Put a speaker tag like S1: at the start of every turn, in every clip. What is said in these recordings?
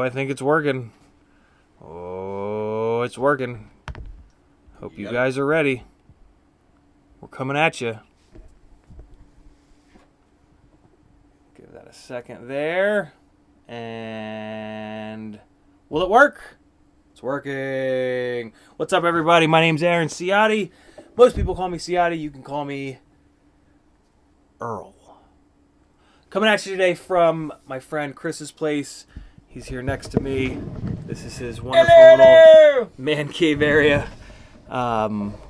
S1: I think it's working. Oh, it's working. Hope you guys are ready. We're coming at you. Give that a second there. And will it work? It's working. What's up, everybody? My name's Aaron Ciotti. Most people call me Ciotti. You can call me Earl. Coming at you today from my friend Chris's place. He's here next to me. This is his wonderful little man cave area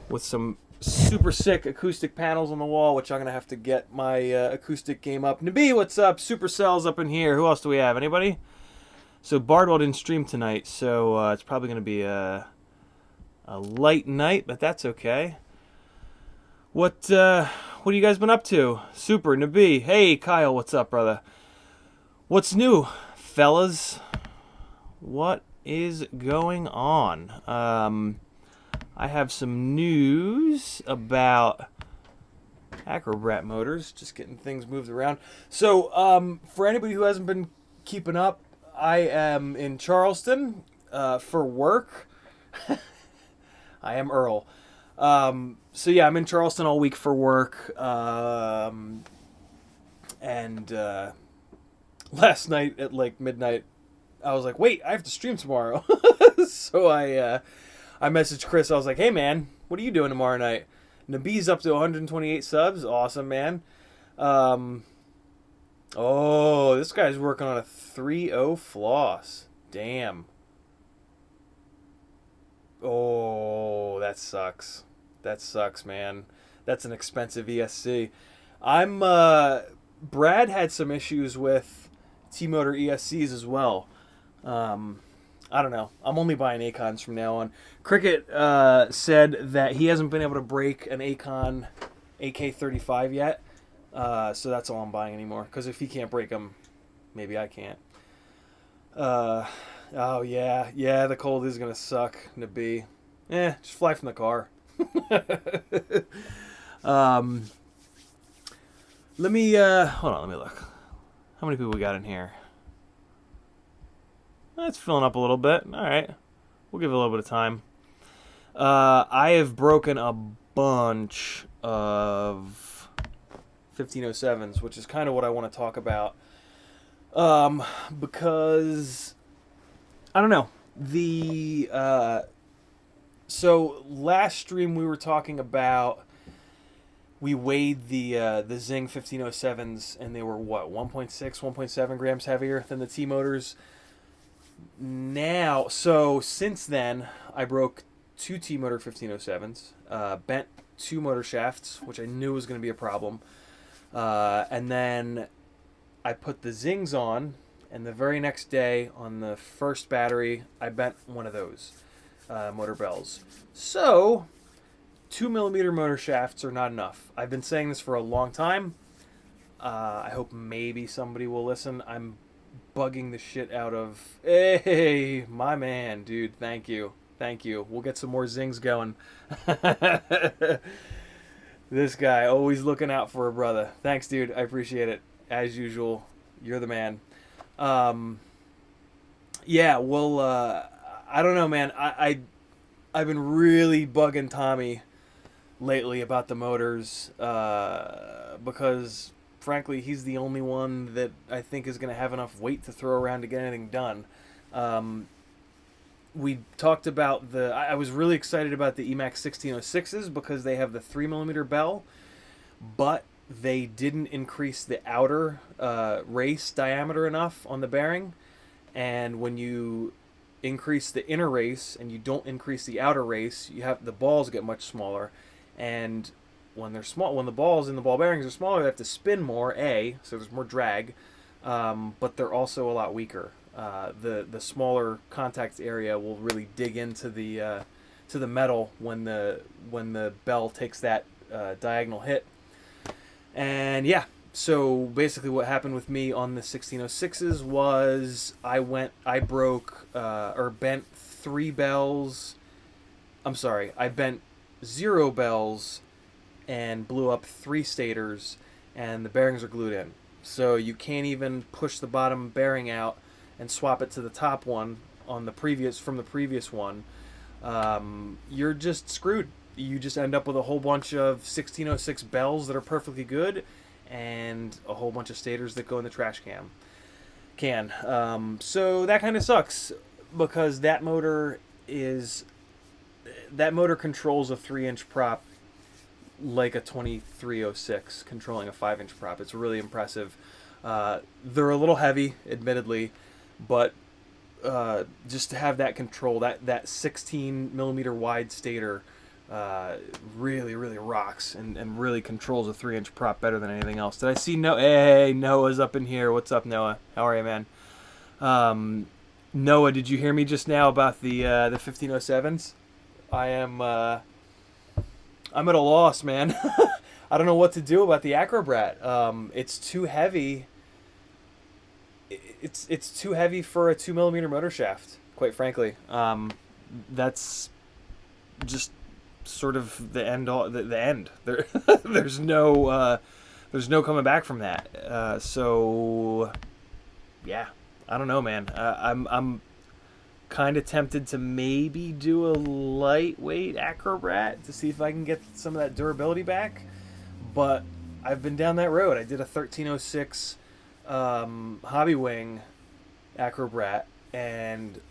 S1: with some super sick acoustic panels on the wall, which I'm going to have to get my acoustic game up. Nabi, what's up? Supercell's up in here. Who else do we have? Anybody? So Bardwell didn't stream tonight, so it's probably going to be a light night, but that's okay. What have you guys been up to? Super, Nabi. Hey, Kyle, what's up, brother? What's new, fellas? What is going on? I have some news about Acrobrat Motors, just getting things moved around. So, for anybody who hasn't been keeping up, I am in Charleston for work. I am Earl. So yeah, I'm in Charleston all week for work. And last night at like midnight, I was like, wait, I have to stream tomorrow. So I messaged Chris. I was like, hey man, what are you doing tomorrow night? Nabi's up to 128 subs. Awesome, man. Oh, this guy's working on a 3.0 floss. Damn. Oh, that sucks. That sucks, man. That's an expensive ESC. Brad had some issues with T-Motor ESCs as well. I don't know. I'm only buying Aikons from now on. Cricket said that he hasn't been able to break an Aikon AK 35 yet. So that's all I'm buying anymore. Because if he can't break them, maybe I can't. Oh, yeah. Yeah, the cold is going to suck, Nabi. Just fly from the car. Let me, hold on, let me look. How many people we got in here? It's filling up a little bit. All right. We'll give it a little bit of time. I have broken a bunch of 1507s, which is kind of what I want to talk about. Because I don't know. So last stream we were talking about, we weighed the Zing 1507s and they were what, 1.6, 1.7 grams heavier than the T-Motors. Now, so since then, I broke 2 T-Motor 1507s, bent 2 motor shafts, which I knew was going to be a problem. And then I put the Zings on, and the very next day on the first battery, I bent one of those motor bells. So 2mm motor shafts are not enough. I've been saying this for a long time. I hope maybe somebody will listen. I'm bugging the shit out of... Hey, my man, dude. Thank you. Thank you. We'll get some more Zings going. This guy, always looking out for a brother. Thanks, dude. I appreciate it. As usual, you're the man. Yeah, well, I don't know, man. I've been really bugging Tommy lately about the motors because, frankly, he's the only one that I think is going to have enough weight to throw around to get anything done. We talked about I was really excited about the Emax 1606s because they have the 3mm bell, but they didn't increase the outer race diameter enough on the bearing. And when you increase the inner race and you don't increase the outer race, the balls get much smaller. And when they're small, when the balls in the ball bearings are smaller, they have to spin more, so there's more drag, but they're also a lot weaker. The smaller contact area will really dig into the metal when the bell takes that diagonal hit. And yeah, so basically what happened with me on the 1606s was I bent 3 bells. I'm sorry, I bent 0 bells and blew up 3 stators, and the bearings are glued in. So you can't even push the bottom bearing out and swap it to the top one on the previous one, you're just screwed. You just end up with a whole bunch of 1606 bells that are perfectly good, and a whole bunch of stators that go in the trash can. So that kind of sucks, because that motor controls a 3-inch prop like a 2306 controlling a 5-inch prop. It's really impressive. They're a little heavy, admittedly, but just to have that control, that 16 millimeter wide stator, really, really rocks and really controls a 3-inch prop better than anything else. Did I see Noah? Hey, Noah's up in here. What's up, Noah? How are you, man? Noah, did you hear me just now about the 1507s? I'm at a loss, man. I don't know what to do about the Acrobrat. It's too heavy. It's too heavy for a 2 millimeter motor shaft, quite frankly. That's just sort of the end. The end. There's no coming back from that. So yeah, I don't know, man. I'm kind of tempted to maybe do a lightweight Acrobrat to see if I can get some of that durability back, but I've been down that road. I did a 1306 Hobby Wing Acrobrat, and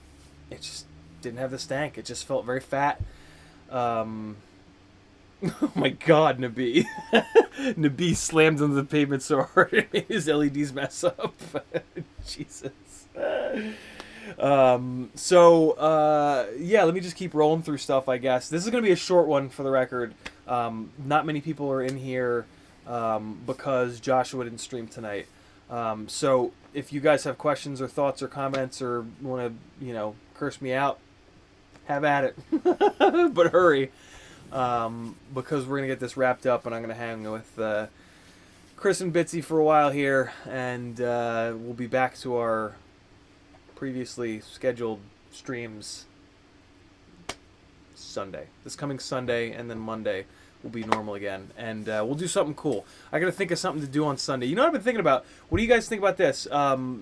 S1: it just didn't have the stank. It just felt very fat. Oh my God, Nabi. Nabi slammed into the pavement so hard it made his LEDs mess up. Jesus. Yeah, let me just keep rolling through stuff, I guess. This is going to be a short one, for the record. Not many people are in here because Joshua didn't stream tonight. So if you guys have questions or thoughts or comments or want to, curse me out, have at it. But hurry, because we're going to get this wrapped up, and I'm going to hang with Chris and Bitsy for a while here, and we'll be back to our previously scheduled streams this coming Sunday, and then Monday will be normal again, and we'll do something cool. I gotta think of something to do on Sunday. You know what I've been thinking about? What do you guys think about this? Oh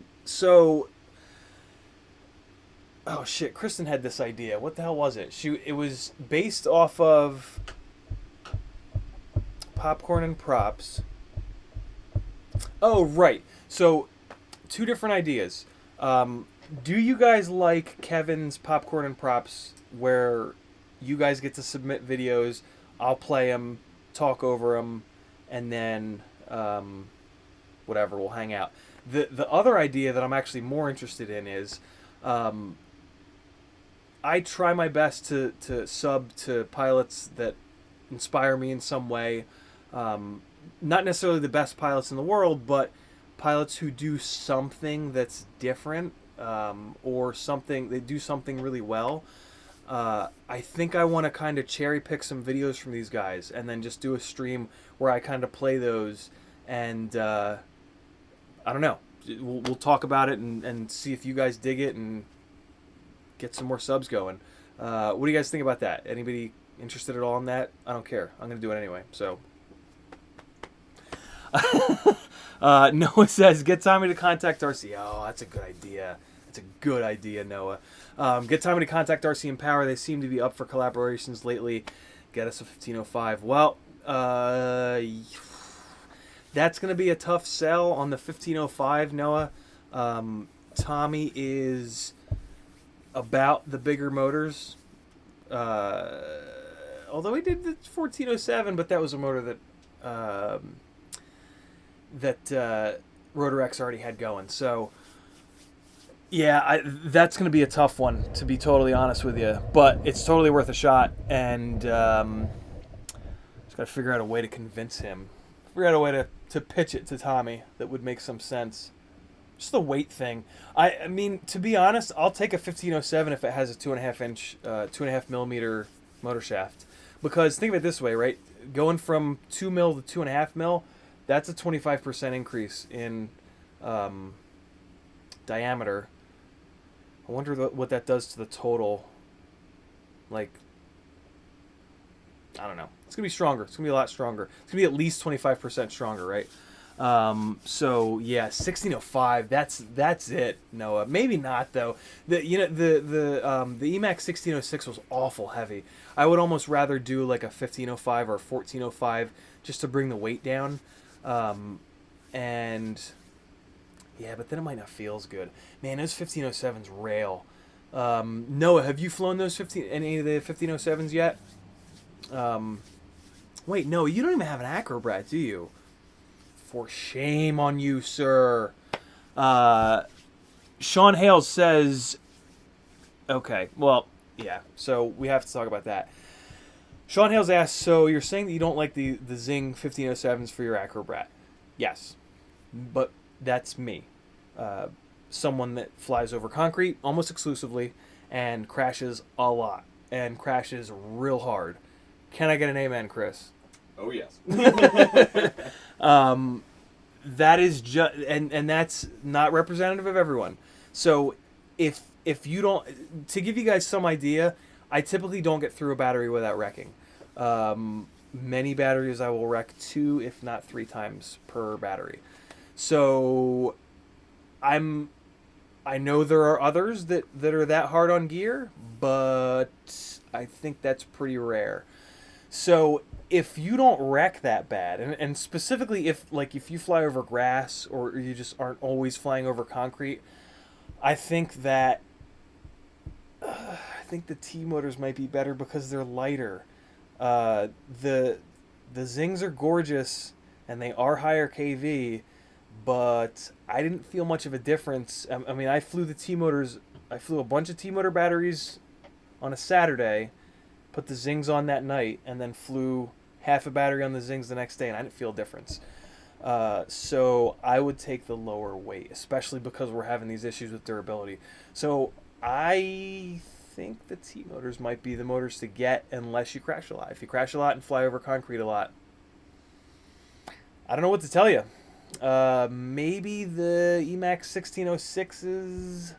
S1: shit, Kristen had this idea. What the hell was it? It was based off of Popcorn and Props. Oh, right. So, two different ideas. Do you guys like Kevin's Popcorn and Props, where you guys get to submit videos, I'll play them, talk over them, and then whatever, we'll hang out. The other idea that I'm actually more interested in is I try my best to sub to pilots that inspire me in some way. Not necessarily the best pilots in the world, but pilots who do something that's different, or they do something really well. I think I want to kind of cherry pick some videos from these guys and then just do a stream where I kind of play those, and I don't know. We'll talk about it and see if you guys dig it and get some more subs going. What do you guys think about that? Anybody interested at all in that? I don't care. I'm going to do it anyway. So Noah says, get Tommy to contact RC. Oh, that's a good idea. That's a good idea, Noah. Get Tommy to contact RC and Power. They seem to be up for collaborations lately. Get us a 1505. Well, that's going to be a tough sell on the 1505, Noah. Tommy is about the bigger motors. Although he did the 1407, but that was a motor that Rotor X already had going. So, yeah, that's going to be a tough one, to be totally honest with you. But it's totally worth a shot, and just got to figure out a way to convince him. Figure out a way to pitch it to Tommy that would make some sense. Just the weight thing. I mean, to be honest, I'll take a 1507 if it has a 2.5 millimeter motor shaft. Because think of it this way, right? Going from 2 mil to 2.5 mil, that's a 25% increase in diameter. I wonder what that does to the total. Like, I don't know. It's going to be stronger. It's going to be a lot stronger. It's going to be at least 25% stronger, right? So yeah, 1605. That's it. Noah, maybe not though. The Emax 1606 was awful heavy. I would almost rather do like a 1505 or a 1405 just to bring the weight down. And yeah, but then it might not feel as good. Man, those 1507s rail. Noah, have you flown any of the 1507s yet? Wait, no, you don't even have an Acrobrat, do you? For shame on you, sir. Sean Hales says, okay, well, yeah, so we have to talk about that. Sean Hales asks, so you're saying that you don't like the Zing 1507s for your Acrobrat? Yes, but that's me. Someone that flies over concrete almost exclusively and crashes a lot and crashes real hard. Can I get an amen, Chris?
S2: Oh, yes.
S1: That is just, and that's not representative of everyone. So if you don't, to give you guys some idea, I typically don't get through a battery without wrecking. Many batteries I will wreck 2, if not 3 times per battery. So I know there are others that are that hard on gear, but I think that's pretty rare. So if you don't wreck that bad, and specifically if you fly over grass or you just aren't always flying over concrete, I think the T motors might be better because they're lighter. The Zings are gorgeous and they are higher KV, but I didn't feel much of a difference. I mean, I flew the T motors. I flew a bunch of T motor batteries on a Saturday, put the Zings on that night, and then flew half a battery on the Zings the next day, and I didn't feel a difference. So I would take the lower weight, especially because we're having these issues with durability. So I think the T motors might be the motors to get unless you crash a lot. If you crash a lot and fly over concrete a lot, I don't know what to tell you. Maybe the Emax 1606s,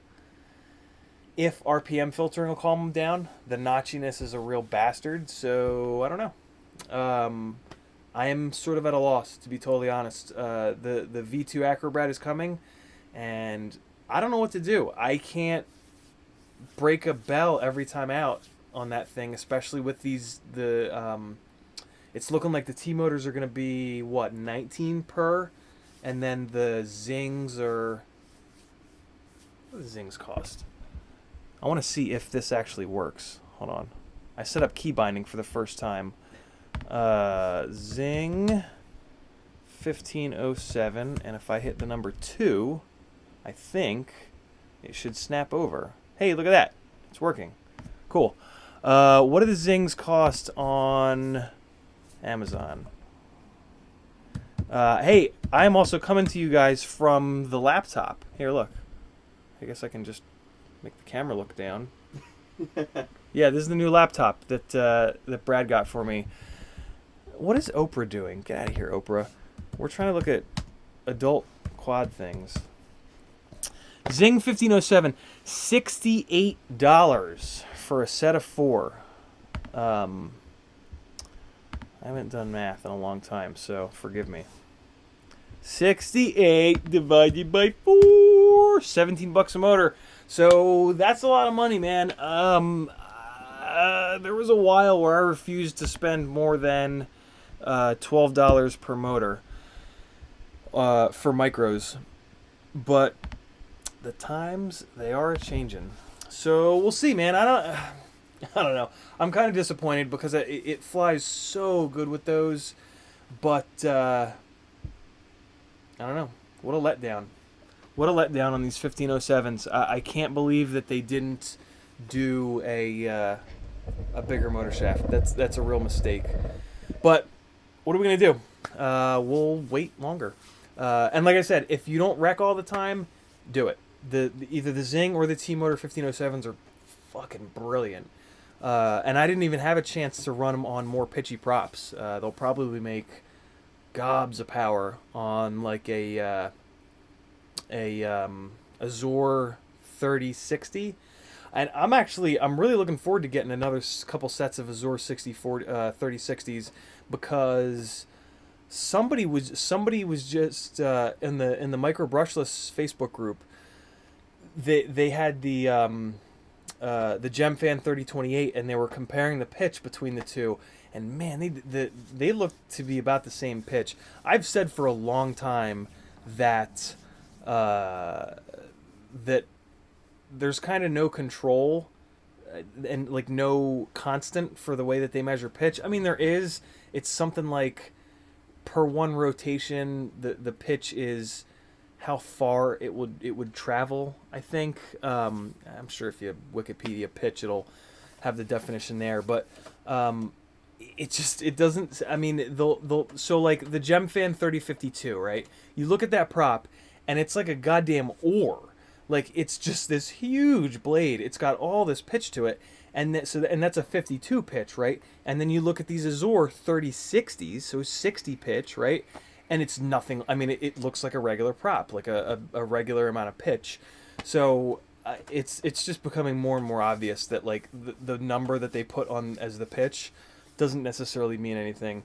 S1: if RPM filtering will calm them down. The notchiness is a real bastard, so I don't know. I am sort of at a loss, to be totally honest. The V2 Acrobrat is coming, and I don't know what to do. I can't break a bell every time out on that thing, especially with it's looking like the T motors are going to be, 19 per? And then the Zings are... What do the Zings cost? I want to see if this actually works. Hold on. I set up key binding for the first time. Zing 1507, and if I hit the number 2, I think it should snap over. Hey, look at that. It's working. Cool. What do the Zings cost on Amazon? Hey, I'm also coming to you guys from the laptop. Here, look. I guess I can just make the camera look down. Yeah, this is the new laptop that Brad got for me. What is Oprah doing? Get out of here, Oprah. We're trying to look at adult quad things. Zing 1507, $68 for a set of 4. I haven't done math in a long time, so forgive me. 68 divided by 4, $17 a motor. So that's a lot of money, man. There was a while where I refused to spend more than $12 per motor for micros, but the times, they are changing. So we'll see, man. I don't know. I'm kind of disappointed because it flies so good with those, but I don't know. What a letdown. What a letdown on these 1507s. I can't believe that they didn't do a bigger motor shaft. That's a real mistake. But what are we going to do? We'll wait longer. And like I said, if you don't wreck all the time, do it. Either the Zing or the T-Motor 1507s are fucking brilliant. And I didn't even have a chance to run them on more pitchy props. They'll probably make gobs of power on like a Azure 3060. And I'm really looking forward to getting another couple sets of Azure 3060s because somebody was just in the micro brushless Facebook group. They had the Gem Fan 3028, and they were comparing the pitch between the two. And man, they look to be about the same pitch. I've said for a long time that that there's kind of no control and like no constant for the way that they measure pitch. I mean, there is. It's something like per one rotation, the pitch is how far it would travel. I think I'm sure if you Wikipedia pitch, it'll have the definition there, but it doesn't. I mean, they'll so like the Gem Fan 3052, right? You look at that prop, and it's like a goddamn oar. Like it's just this huge blade. It's got all this pitch to it, and that's a 52 pitch, right? And then you look at these Azure 3060s, so 60 pitch, right? And it's nothing. I mean, it looks like a regular prop, like a regular amount of pitch. So it's just becoming more and more obvious that like the number that they put on as the pitch doesn't necessarily mean anything.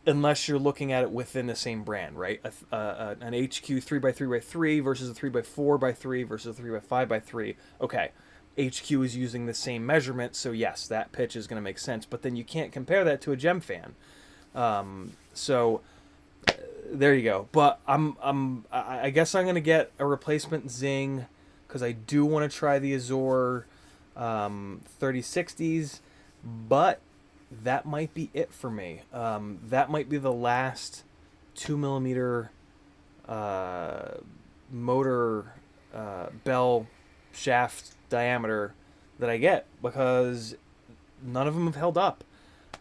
S1: Unless you're looking at it within the same brand, right? An HQ 3x3x3 versus a 3x4x3 versus a 3x5x3. Okay, HQ is using the same measurement, so yes, that pitch is going to make sense. But then you can't compare that to a Gem Fan. So there you go. But I guess I'm going to get a replacement Zing because I do want to try the Azure 3060s, but that might be it for me. That might be the last 2mm motor bell shaft diameter that I get because none of them have held up.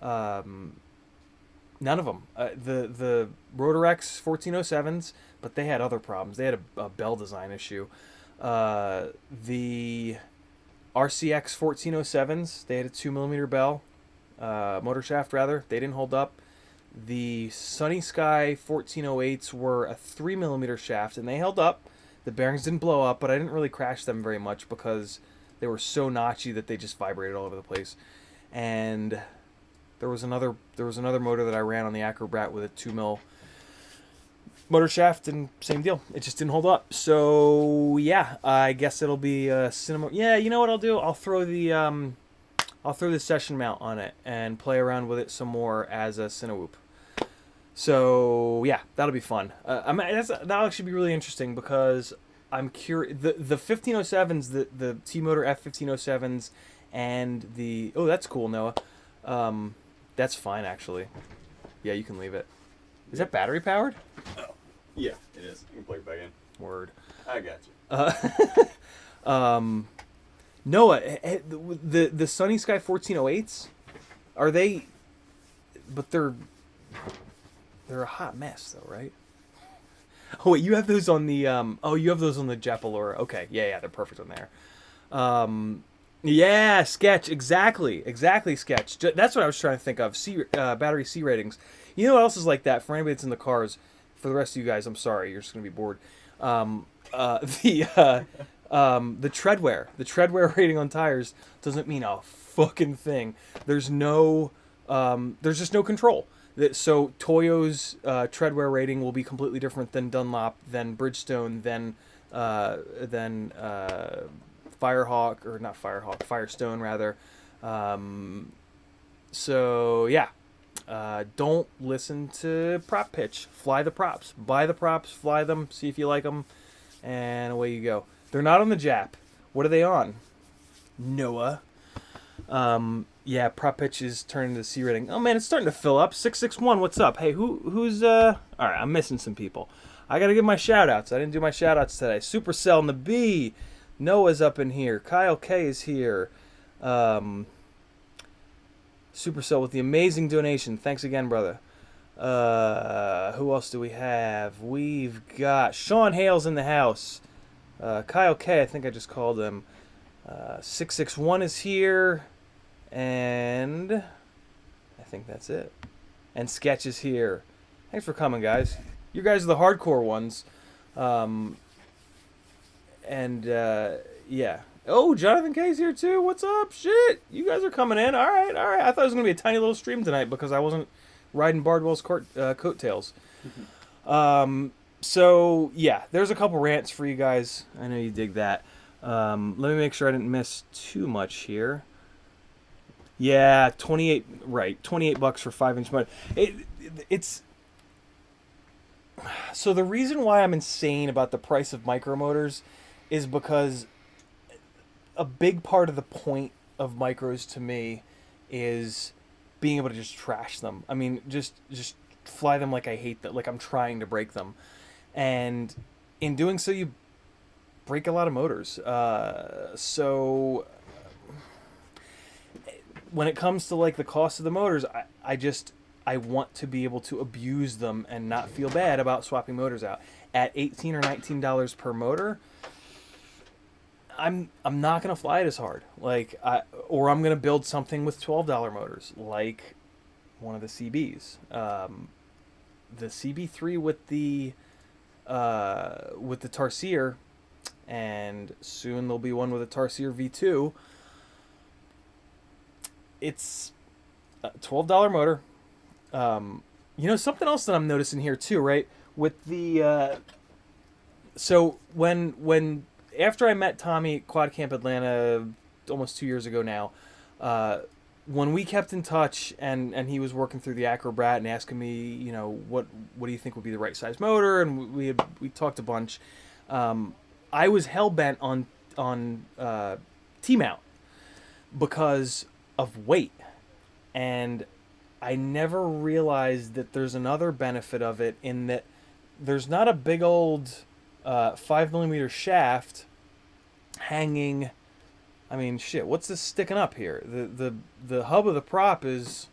S1: None of them. The Rotorex 1407s, but they had other problems. They had a bell design issue. The RCX 1407s, they had a 2mm bell. Motor shaft rather, they didn't hold up. The Sunny Sky 1408s were a 3mm shaft and they held up. The bearings didn't blow up, but I didn't really crash them very much because they were so notchy that they just vibrated all over the place. And there was another motor that I ran on the Acrobat with a 2mm motor shaft, and same deal. It just didn't hold up. So yeah, I guess it'll be a cinema. Yeah, you know what I'll do? I'll throw the session mount on it and play around with it some more as a Cinewoop. So yeah, that'll be fun. That'll actually be really interesting because I'm curious. The 1507s, the T-Motor F1507s, and the that's cool, Noah. That's fine actually. Yeah, you can leave it. Is that battery powered?
S2: Oh, yeah, it is. You can plug it back in.
S1: Word.
S2: I got you.
S1: Noah, the Sunny Sky 1408s, are they? But they're a hot mess though, right? Oh wait, you have those on the you have those on the Japalora. Okay, yeah, they're perfect on there. Yeah, Sketch, exactly, Sketch. That's what I was trying to think of. Battery C ratings. You know what else is like that for anybody that's in the cars? For the rest of you guys, I'm sorry, you're just gonna be bored. The treadwear rating on tires doesn't mean a fucking thing. There's just no control. So Toyo's treadwear rating will be completely different than Dunlop, than Bridgestone, than Firehawk, or not Firehawk, Firestone rather. So yeah, don't listen to prop pitch. Fly the props, buy the props, fly them, see if you like them, and away you go. They're not on the Jap. What are they on? Noah. Yeah, prop pitch is turning to C rating. Oh man, it's starting to fill up. 661, what's up? Hey, who's alright, I'm missing some people. I gotta give my shout outs. I didn't do my shout outs today. Supercell and the B. Noah's up in here. Kyle K is here. Supercell with the amazing donation. Thanks again, brother. Who else do we have? We've got Sean Hale's in the house. Kyle K, I think I just called him. 661 is here. And I think that's it. And Sketch is here. Thanks for coming, guys. You guys are the hardcore ones. Yeah. Oh, Jonathan K's here too. What's up? Shit. You guys are coming in. All right. I thought it was going to be a tiny little stream tonight because I wasn't riding Bardwell's coattails. So yeah, there's a couple rants for you guys. I know you dig that. Let me make sure I didn't miss too much here. Yeah, 28. Right, $28 for 5-inch motor. It's so the reason why I'm insane about the price of micro motors is because a big part of the point of micros to me is being able to just trash them. I mean, just fly them like I hate them, like I'm trying to break them, and in doing so, you break a lot of motors. So when it comes to like the cost of the motors, I want to be able to abuse them and not feel bad about swapping motors out. At $18 or $19 per motor, I'm not gonna fly it as hard. Or I'm gonna build something with $12 motors, like one of the CBs. The CB3 with the Tarsier, and soon there'll be one with a Tarsier V2. It's a $12 motor. Something else that I'm noticing here too, right? With the so when after I met Tommy at Quad Camp Atlanta almost 2 years ago now, when we kept in touch and he was working through the Acrobrat and asking me, what do you think would be the right size motor, and we talked a bunch. I was hell bent on T-mount because of weight, and I never realized that there's another benefit of it in that there's not a big old 5mm shaft hanging. I mean, shit, what's this sticking up here? The hub of the prop is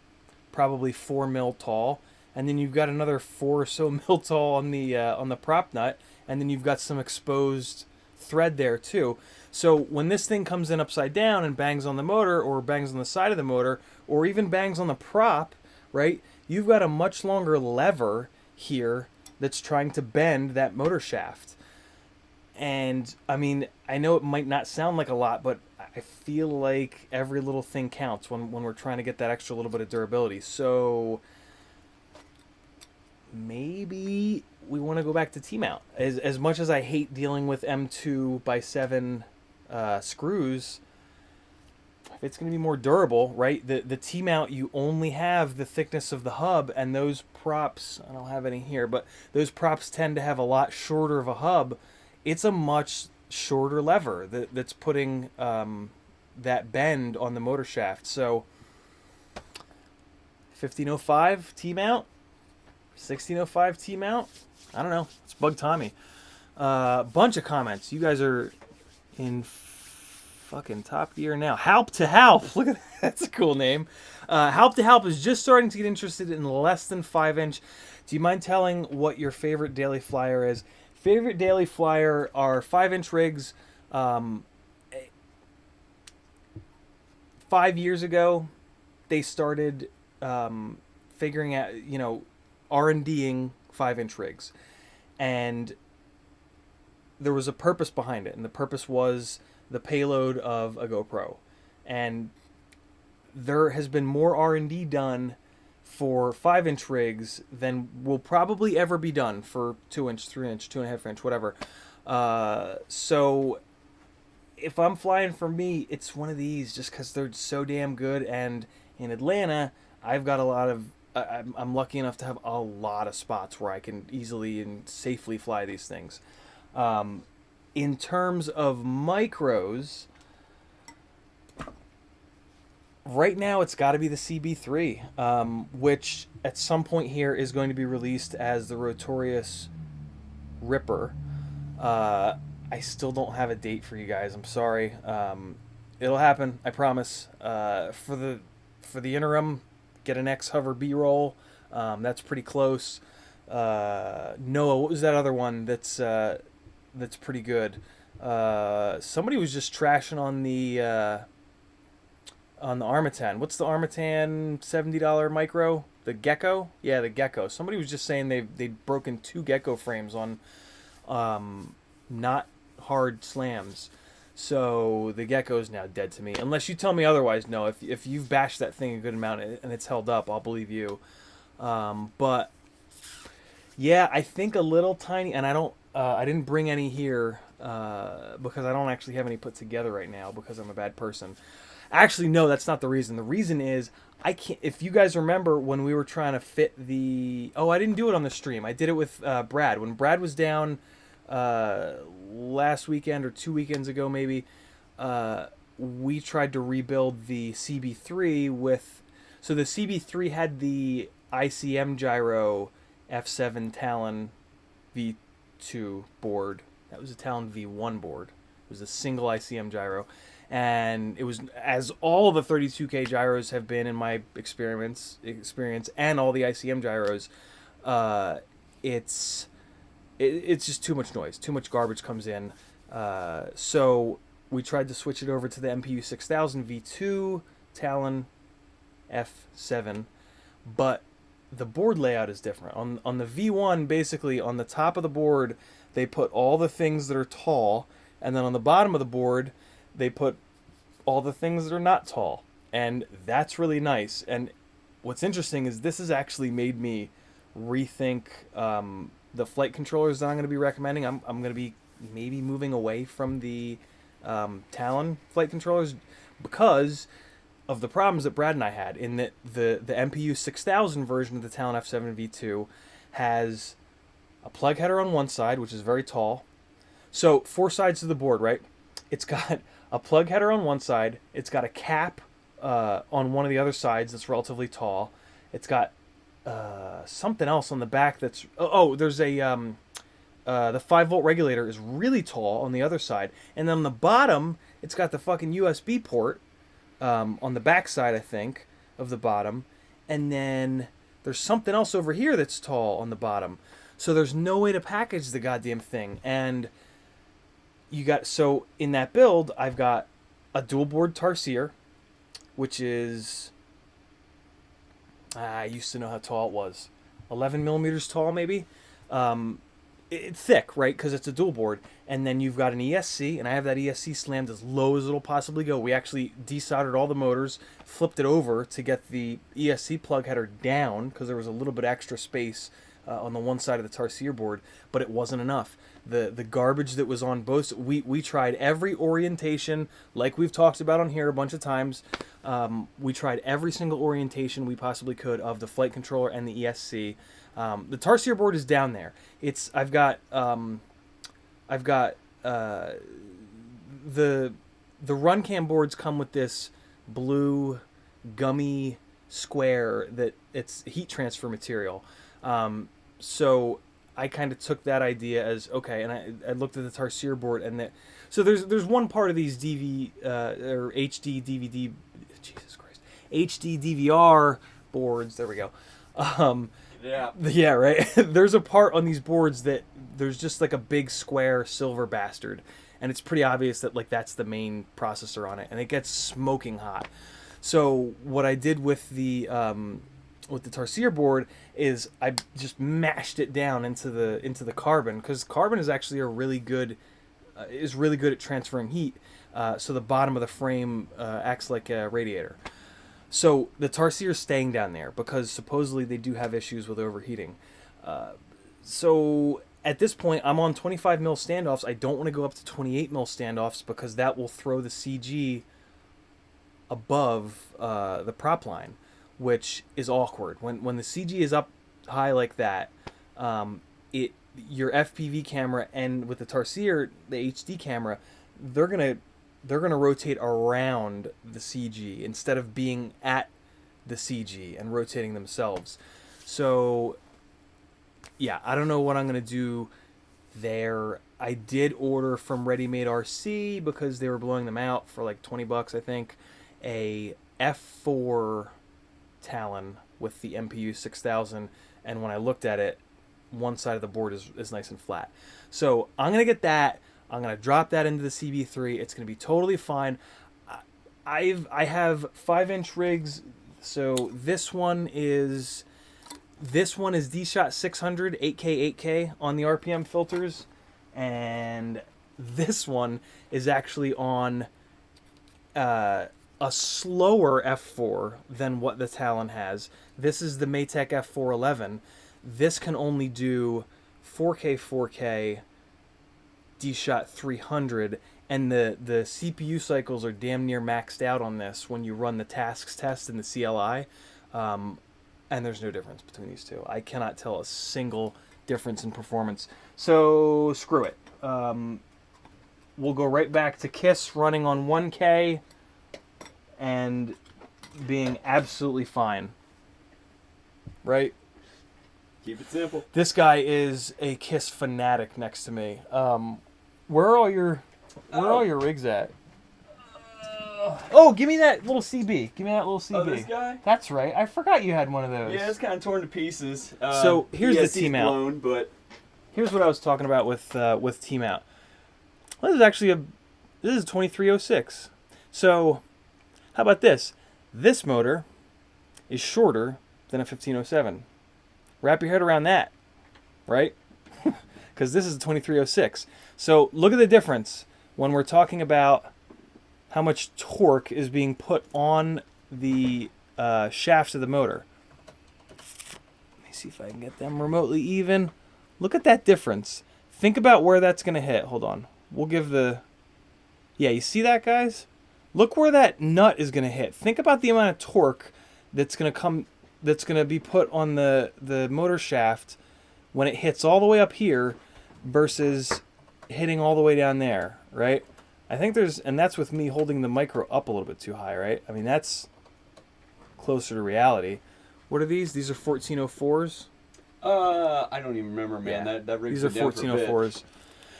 S1: probably 4 mil tall, and then you've got another 4 or so mil tall on the prop nut, and then you've got some exposed thread there too. So when this thing comes in upside down and bangs on the motor, or bangs on the side of the motor, or even bangs on the prop, right? You've got a much longer lever here that's trying to bend that motor shaft. And I mean, I know it might not sound like a lot, but I feel like every little thing counts when we're trying to get that extra little bit of durability. So maybe we want to go back to T-mount. As much as I hate dealing with M2x7 screws, if it's going to be more durable, right? The T-mount, you only have the thickness of the hub, and those props, I don't have any here, but those props tend to have a lot shorter of a hub. It's a much shorter lever that's putting that bend on the motor shaft. So 1505 T-mount, 1605 T-mount, I don't know. It's Bug Tommy. Bunch of comments. You guys are in fucking top gear now. Halp to Halp. Look at that. That's a cool name. Halp to Halp is just starting to get interested in less than 5-inch. Do you mind telling what your favorite daily flyer is? Favorite daily flyer are 5-inch rigs. 5 years ago, they started figuring out, R&D'ing 5-inch rigs. And there was a purpose behind it, and the purpose was the payload of a GoPro. And there has been more R&D done for 5-inch rigs than will probably ever be done for 2-inch, 3-inch, 2.5-inch, whatever. So if I'm flying, for me, it's one of these just because they're so damn good. And in Atlanta, I've got a lot of, I'm lucky enough to have a lot of spots where I can easily and safely fly these things. In terms of micros, right now it's got to be the CB3, which at some point here is going to be released as the Rotorius Ripper. I still don't have a date for you guys. I'm sorry. It'll happen, I promise. For the interim, get an X Hover B-roll. That's pretty close. Noah, what was that other one that's pretty good? Somebody was just trashing on the Armatan. What's the Armatan $70 micro? The Gecko? Yeah, the Gecko. Somebody was just saying they'd broken 2 Gecko frames on not hard slams. So the Gecko's now dead to me. Unless you tell me otherwise, no. If you've bashed that thing a good amount and it's held up, I'll believe you. But yeah, I think a little tiny, and I didn't bring any here because I don't actually have any put together right now because I'm a bad person. Actually, no, that's not the reason. The reason is I can't. If you guys remember when we were trying to fit the, I didn't do it on the stream. I did it with Brad when Brad was down last weekend or 2 weekends ago, maybe. We tried to rebuild the CB3 with, so the CB3 had the ICM gyro F7 Talon V2 board. That was a Talon V1 board. It was a single ICM gyro, and it was, as all the 32K gyros have been in my experience, and all the ICM gyros. It's just too much noise. Too much garbage comes in. So we tried to switch it over to the MPU 6000 V2 Talon F7, but the board layout is different. On the V1, basically on the top of the board, they put all the things that are tall, and then on the bottom of the board, they put all the things that are not tall, and that's really nice. And what's interesting is this has actually made me rethink the flight controllers that I'm going to be recommending. I'm going to be maybe moving away from the Talon flight controllers because of the problems that Brad and I had, in that the MPU 6000 version of the Talon F7 V2 has a plug header on one side, which is very tall. So 4 sides of the board, right? It's got a plug header on one side. It's got a cap on one of the other sides that's relatively tall. It's got something else on the back that's... there's a... the 5-volt regulator is really tall on the other side. And then on the bottom, it's got the fucking USB port on the back side, I think, of the bottom. And then there's something else over here that's tall on the bottom. So there's no way to package the goddamn thing. And so in that build, I've got a dual board Tarsier, which is... I used to know how tall it was. 11 millimeters tall, maybe? It's thick, right? Because it's a dual board. And then you've got an ESC, and I have that ESC slammed as low as it'll possibly go. We actually desoldered all the motors, flipped it over to get the ESC plug header down, because there was a little bit extra space on the one side of the Tarsier board, but it wasn't enough. The garbage that was on both, we tried every orientation, like we've talked about on here a bunch of times. We tried every single orientation we possibly could of the flight controller and the ESC. The Tarsier board is down there. I've got the run cam boards come with this blue gummy square that it's heat transfer material. So I kind of took that idea as okay, and I looked at the Tarsier board, and so there's one part of these or HD DVD, Jesus Christ, HD DVR boards. There we go. Yeah, right. There's a part on these boards that there's just like a big square silver bastard, and it's pretty obvious that like that's the main processor on it, and it gets smoking hot. So what I did with the Tarsier board is I just mashed it down into the carbon, because carbon is actually really good at transferring heat. So the bottom of the frame acts like a radiator. So the Tarsier is staying down there because supposedly they do have issues with overheating. So at this point, I'm on 25 mil standoffs. I don't want to go up to 28 mil standoffs because that will throw the CG above the prop line, which is awkward. When the CG is up high like that, your FPV camera and with the Tarsier, the HD camera, they're gonna rotate around the CG instead of being at the CG and rotating themselves. So yeah, I don't know what I'm gonna do there. I did order from Ready Made RC because they were blowing them out for like $20, I think, a F4 Talon with the MPU 6000, and when I looked at it, one side of the board is nice and flat. So I'm gonna get that. I'm gonna drop that into the CB3. It's gonna be totally fine. I have 5-inch rigs. So this one is D-Shot 600 8K on the RPM filters, and this one is actually on a a slower f4 than what the Talon has. This is the Maytech f411. This can only do 4K D-Shot 300, and the CPU cycles are damn near maxed out on this when you run the tasks test in the CLI, and there's no difference between these two. I cannot tell a single difference in performance. So screw it. We'll go right back to KISS running on 1K and being absolutely fine. Right?
S2: Keep it simple.
S1: This guy is a KISS fanatic next to me. Where are all your rigs at? Oh, give me that little CB. Give me that little CB.
S2: Oh, this guy?
S1: That's right. I forgot you had one of those.
S2: Yeah, it's kind of torn to pieces.
S1: So here's the T mount.
S2: Blown, but
S1: here's what I was talking about with T mount. Well, this is actually a 2306. So how about this? This motor is shorter than a 1507. Wrap your head around that, right? Because this is a 2306. So look at the difference when we're talking about how much torque is being put on the shafts of the motor. Let me see if I can get them remotely even. Look at that difference. Think about where that's going to hit. Hold on. We'll give the... Yeah, you see that, guys? Look where that nut is going to hit. Think about the amount of torque that's going to come... that's going to be put on the motor shaft when it hits all the way up here versus hitting all the way down there, right? I think there's... And that's with me holding the micro up a little bit too high, right? I mean, that's closer to reality. What are these? These are 1404s?
S2: I don't even remember, man.
S1: Yeah.
S2: That rigs
S1: these are
S2: down
S1: 1404s.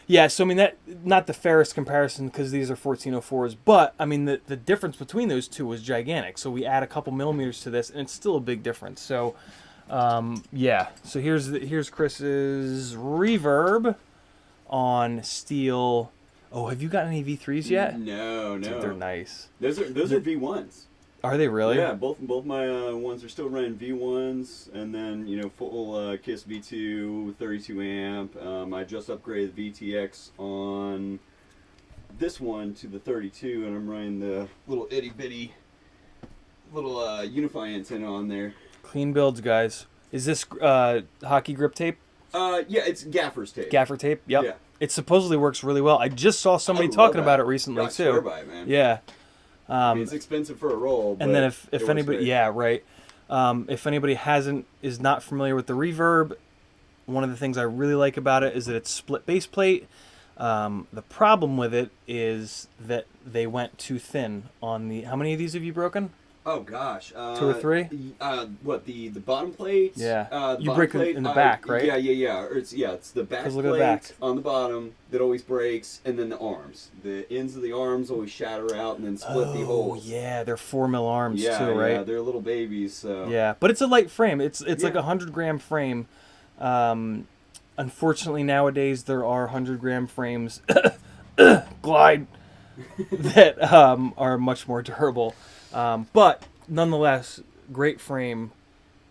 S1: Yeah, so I mean, that not the fairest comparison because these are 1404s, but I mean the difference between those two was gigantic. So we add a couple millimeters to this, and it's still a big difference. So yeah, so here's Chris's reverb on steel. Oh, have you gotten any V3s yet?
S2: No.
S1: Dude, they're nice.
S2: Those are V1s.
S1: Are they really?
S2: Yeah, both my ones are still running V1s, and then full KISS V2 32 amp. I just upgraded the VTX on this one to the 32, and I'm running the little itty bitty little unify antenna on there.
S1: Clean builds, guys. Is this hockey grip tape?
S2: Yeah, it's gaffer's tape.
S1: Gaffer tape. Yep.
S2: Yeah.
S1: It supposedly works really well. I just saw somebody talking about it recently
S2: I
S1: too.
S2: swear by it, man.
S1: Yeah.
S2: It's expensive for a roll.
S1: And then if anybody, yeah, right. If anybody is not familiar with the reverb, one of the things I really like about it is that it's split base plate. The problem with it is that they went too thin on the. How many of these have you broken?
S2: Oh gosh,
S1: 2 or 3.
S2: What the bottom plates?
S1: Yeah, you
S2: bottom
S1: break
S2: plate,
S1: in the back, right?
S2: Yeah. Or it's the back
S1: look
S2: plate
S1: at the back.
S2: on the bottom that always breaks, and then the arms. The ends of the arms always shatter out and then split the holes.
S1: Oh yeah, they're 4mm arms
S2: Yeah,
S1: too, right?
S2: Yeah, they're little babies. So.
S1: Yeah, but it's a light frame. It's like a 100-gram frame. Unfortunately, nowadays there are 100-gram frames, glide, that are much more durable. But nonetheless, great frame.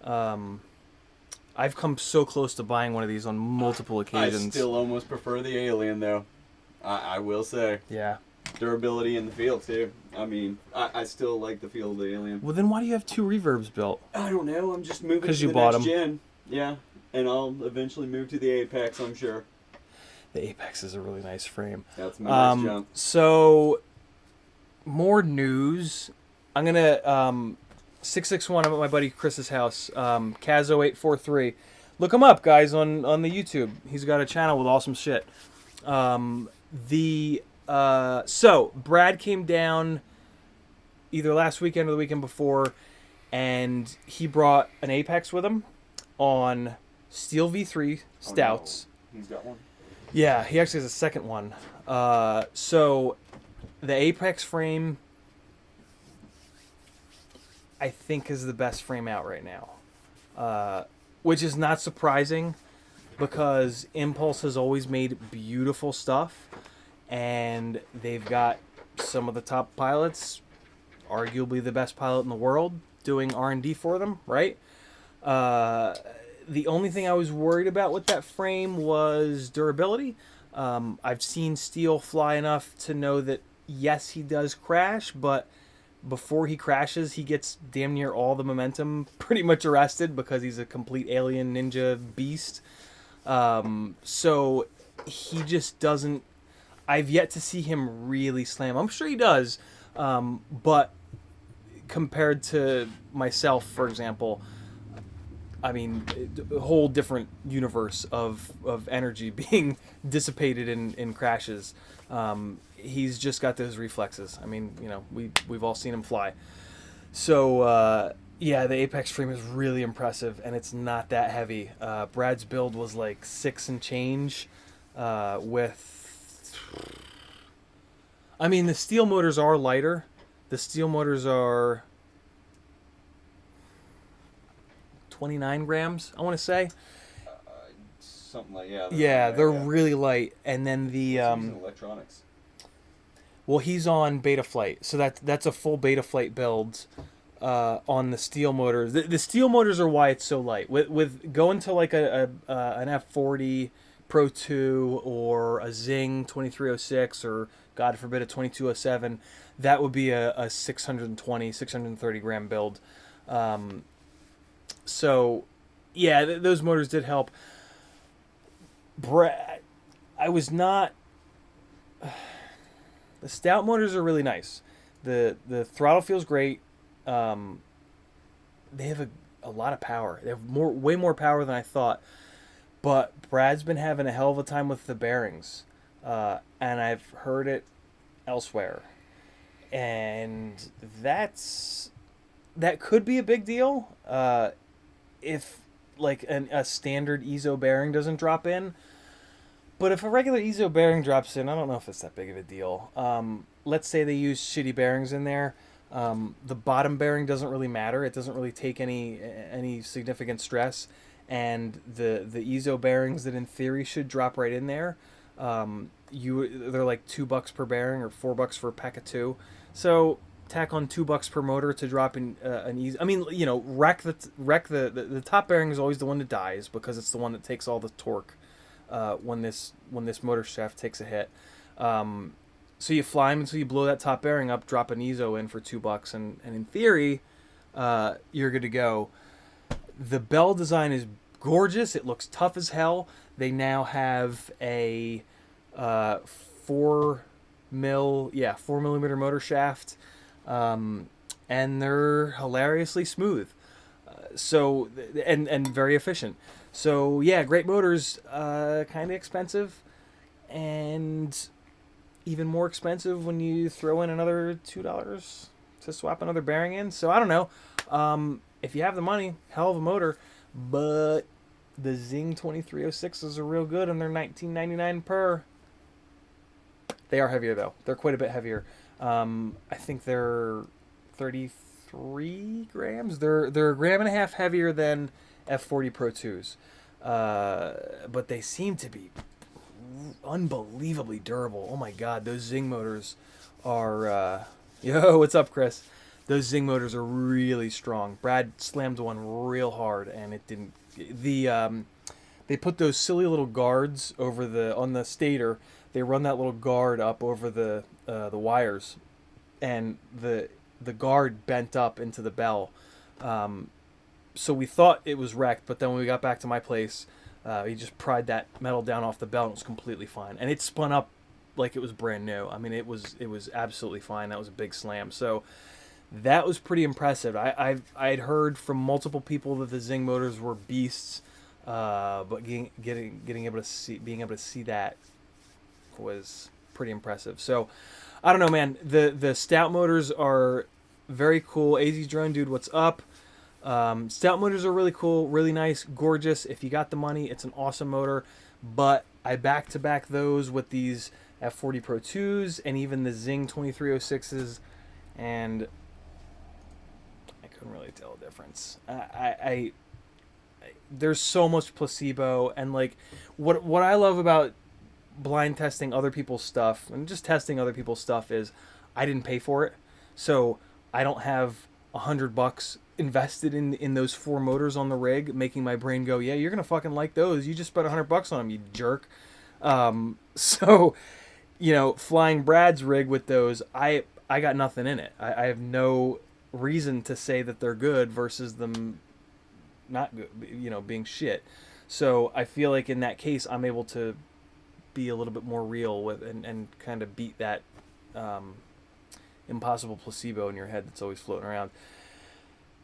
S1: I've come so close to buying one of these on multiple occasions.
S2: I still almost prefer the Alien, though. I will say.
S1: Yeah.
S2: Durability in the feel, too. I mean, I still like the feel of the Alien.
S1: Well, then why do you have 2 reverbs built?
S2: I don't know. I'm just moving to
S1: you
S2: the
S1: bought
S2: next
S1: 'em.
S2: gen. Yeah. And I'll eventually move to the Apex, I'm sure.
S1: The Apex is a really nice frame.
S2: That's my next jump.
S1: So, more news. I'm going to... 661, I'm at my buddy Chris's house. Kazo843. Look him up, guys, on the YouTube. He's got a channel with awesome shit. So, Brad came down either last weekend or the weekend before, and he brought an Apex with him on Steel V3 Stouts.
S2: Oh, no. He's got one?
S1: Yeah, he actually has a second one. So, the Apex frame, I think, is the best frame out right now. Which is not surprising because Impulse has always made beautiful stuff, and they've got some of the top pilots, arguably the best pilot in the world, doing R&D for them, right? The only thing I was worried about with that frame was durability. I've seen steel fly enough to know that, yes, he does crash, but before he crashes, he gets damn near all the momentum pretty much arrested because he's a complete alien ninja beast. So he just doesn't. I've yet to see him really slam. I'm sure he does, but compared to myself, for example, I mean, a whole different universe of energy being dissipated in crashes. He's just got those reflexes. I mean, you know, we've all seen him fly. So yeah, the Apex frame is really impressive, and it's not that heavy. Brad's build was like 6 and change, with. I mean, the steel motors are lighter. The steel motors are 29 grams, I want to say.
S2: Something like, yeah.
S1: Yeah, they're really light. And then the
S2: electronics.
S1: well, he's on Beta Flight, so that's a full Beta Flight build on the steel motors. The steel motors are why it's so light. With going to like an F40 Pro 2 or a Zing 2306 or God forbid a 2207, that would be a 620, 630 gram build. So, yeah, those motors did help. I was not. The stout motors are really nice. The throttle feels great. They have a lot of power. They have way more power than I thought. But Brad's been having a hell of a time with the bearings, and I've heard it elsewhere, and that could be a big deal if like a standard EZO bearing doesn't drop in. But if a regular EZO bearing drops in, I don't know if it's that big of a deal. Let's say they use shitty bearings in there. The bottom bearing doesn't really matter. It doesn't really take any significant stress. And the EZO bearings that in theory should drop right in there, they're like $2 per bearing or $4 for a pack of 2. So tack on $2 per motor to drop in an EZO. I mean, you know, wreck the top bearing is always the one that dies because it's the one that takes all the torque when this motor shaft takes a hit. So you fly them until you blow that top bearing up, drop an EZO in for $2, and in theory, you're good to go. The bell design is gorgeous. It looks tough as hell. They now have a 4 millimeter motor shaft, and they're hilariously smooth. So and very efficient. So yeah, great motors. Kind of expensive, and even more expensive when you throw in another $2 to swap another bearing in. So I don't know. If you have the money, hell of a motor, but the Zing 2306s are real good, and they're $19.99 per. They are heavier though. They're quite a bit heavier. I think they're 33 grams. They're a gram and a half heavier than F40 Pro 2s, but they seem to be unbelievably durable. Oh my God, those Zing motors are. Yo, what's up, Chris? Those Zing motors are really strong. Brad slammed one real hard, and it didn't. They put those silly little guards over on the stator. They run that little guard up over the wires, and the guard bent up into the bell. So we thought it was wrecked, but then when we got back to my place, he just pried that metal down off the bell, and it was completely fine. And it spun up like it was brand new. I mean, it was absolutely fine. That was a big slam. So that was pretty impressive. I'd heard from multiple people that the Zing motors were beasts, but being able to see that was pretty impressive. So I don't know, man. The stout motors are very cool. AZ Drone Dude, what's up? Stout motors are really cool, really nice, gorgeous. If you got the money, it's an awesome motor. But I back-to-back those with these F40 Pro 2s and even the Zing 2306s, and I couldn't really tell a difference. There's so much placebo, and like what I love about blind testing other people's stuff and just testing other people's stuff is I didn't pay for it, so I don't have $100 invested in those 4 motors on the rig, making my brain go, yeah, you're gonna fucking like those. You just spent $100 on them, you jerk. So, you know, flying Brad's rig with those, I I got nothing in it. I have no reason to say that they're good versus them not good, being shit. So I feel like in that case, I'm able to be a little bit more real with and kind of beat that impossible placebo in your head that's always floating around.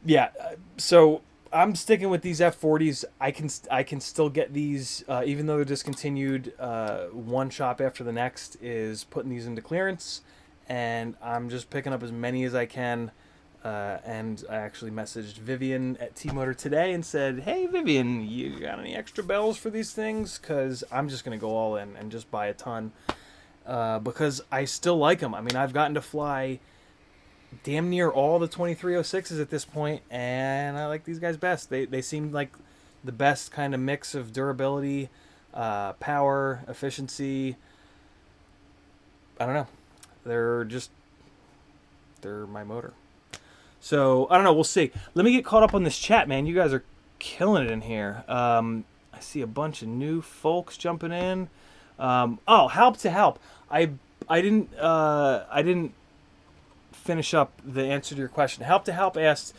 S1: Yeah, so I'm sticking with these F40s. I can still get these, even though they're discontinued. One shop after the next is putting these into clearance, and I'm just picking up as many as I can. And I actually messaged Vivian at T-Motor today and said, "Hey, Vivian, you got any extra bells for these things? Because I'm just going to go all in and just buy a ton. Because I still like them. I mean, I've gotten to fly damn near all the 2306s at this point, and I like these guys best. They seem like the best kind of mix of durability, power, efficiency. I don't know. They're my motor. So, I don't know. We'll see. Let me get caught up on this chat, man. You guys are killing it in here. I see a bunch of new folks jumping in. Help to help. I didn't finish up the answer to your question. Help to help asked,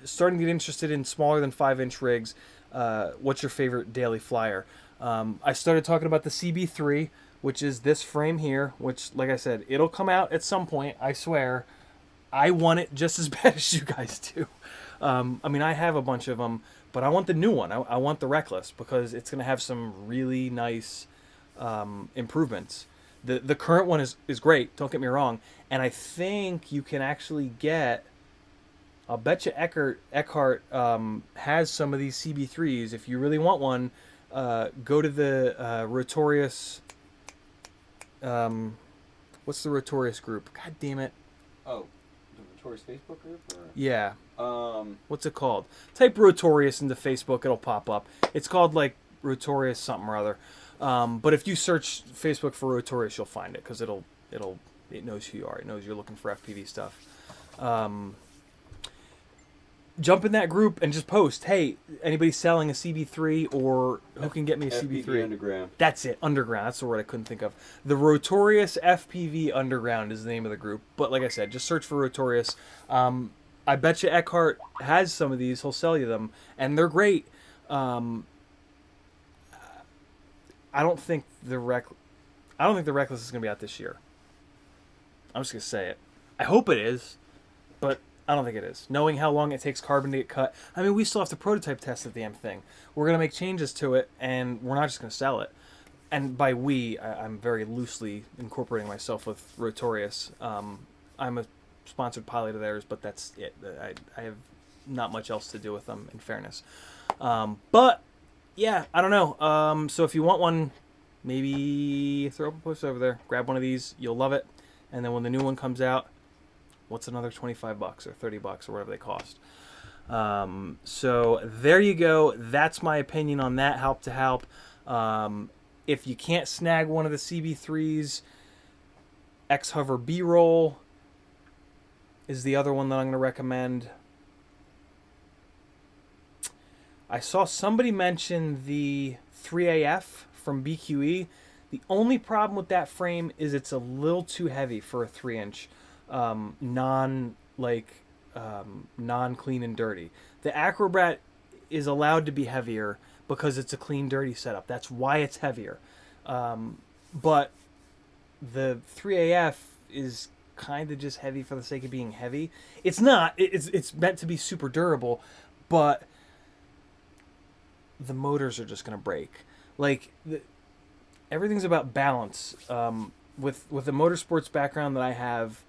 S1: starting to get interested in smaller than 5-inch rigs. What's your favorite daily flyer? I started talking about the CB3, which is this frame here, which, like I said, it'll come out at some point, I swear. I want it just as bad as you guys do. I mean, I have a bunch of them, but I want the new one. I want the Reckless because it's going to have some really nice improvements. The current one is great, don't get me wrong, and I think you can actually get, I'll bet you Eckhart has some of these CB3s. If you really want one, go to the Rotorius, what's the Rotorius group? God damn it.
S2: Oh. Rotorius Facebook group? Or?
S1: Yeah. What's it called? Type Rotorius into Facebook, it'll pop up. It's called like Rotorius something or other. But if you search Facebook for Rotorius, you'll find it because it knows who you are. It knows you're looking for FPV stuff. Jump in that group and just post, hey, anybody selling a CB3 or who can get me a CB3?
S2: FPV Underground.
S1: That's it, Underground. That's the word I couldn't think of. The Rotorius FPV Underground is the name of the group. But like I said, just search for Rotorius. I bet you Eckhart has some of these. He'll sell you them. And they're great. I don't think the Reckless is going to be out this year. I'm just going to say it. I hope it is, but I don't think it is. Knowing how long it takes carbon to get cut. I mean, we still have to prototype test the damn thing. We're going to make changes to it, and we're not just going to sell it. And by we, I'm very loosely incorporating myself with Rotorius. I'm a sponsored pilot of theirs, but that's it. I have not much else to do with them, in fairness. But, yeah, I don't know. So if you want one, maybe throw up a post over there. Grab one of these. You'll love it. And then when the new one comes out, what's another $25 or $30 or whatever they cost? So there you go. That's my opinion on that. Help to help. If you can't snag one of the CB3s, X-Hover B-Roll is the other one that I'm going to recommend. I saw somebody mention the 3AF from BQE. The only problem with that frame is it's a little too heavy for a 3-inch. Non-clean and dirty. The Acrobat is allowed to be heavier because it's a clean, dirty setup. That's why it's heavier. But the 3AF is kind of just heavy for the sake of being heavy. It's not. It's meant to be super durable, but the motors are just going to break. Like, everything's about balance. With the motorsports background that I have,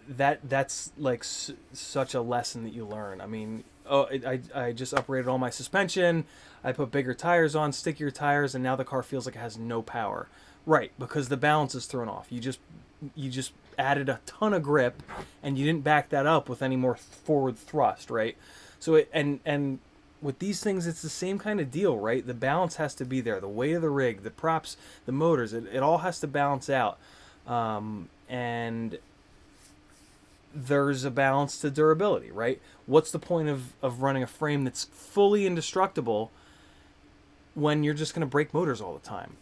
S1: that's like such a lesson that you learn. I mean, I just upgraded all my suspension. I put bigger tires on, stickier tires, and now the car feels like it has no power. Right, because the balance is thrown off. You just added a ton of grip, and you didn't back that up with any more forward thrust, right? So and with these things, it's the same kind of deal, right? The balance has to be there. The weight of the rig, the props, the motors, it all has to balance out. And there's a balance to durability, right? What's the point of running a frame that's fully indestructible when you're just going to break motors all the time?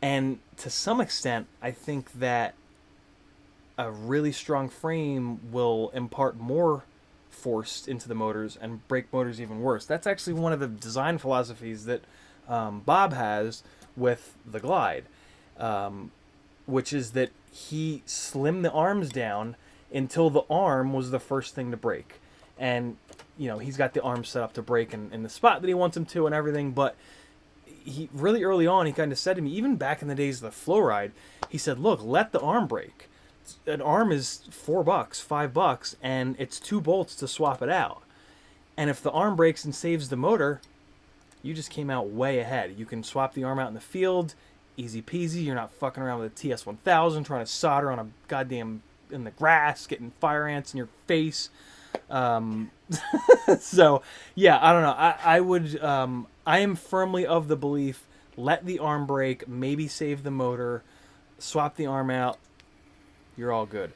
S1: And to some extent, I think that a really strong frame will impart more force into the motors and break motors even worse. That's actually one of the design philosophies that Bob has with the Glide, which is that he slimmed the arms down until the arm was the first thing to break. And, you know, he's got the arm set up to break in the spot that he wants him to and everything, but he really early on, he kind of said to me, even back in the days of the flow ride, he said, look, let the arm break. An arm is $4, $5, and it's 2 bolts to swap it out. And if the arm breaks and saves the motor, you just came out way ahead. You can swap the arm out in the field, easy peasy. You're not fucking around with a TS1000 trying to solder on a goddamn in the grass, getting fire ants in your face. So yeah, I don't know. I would I am firmly of the belief, let the arm break, maybe save the motor, swap the arm out, you're all good.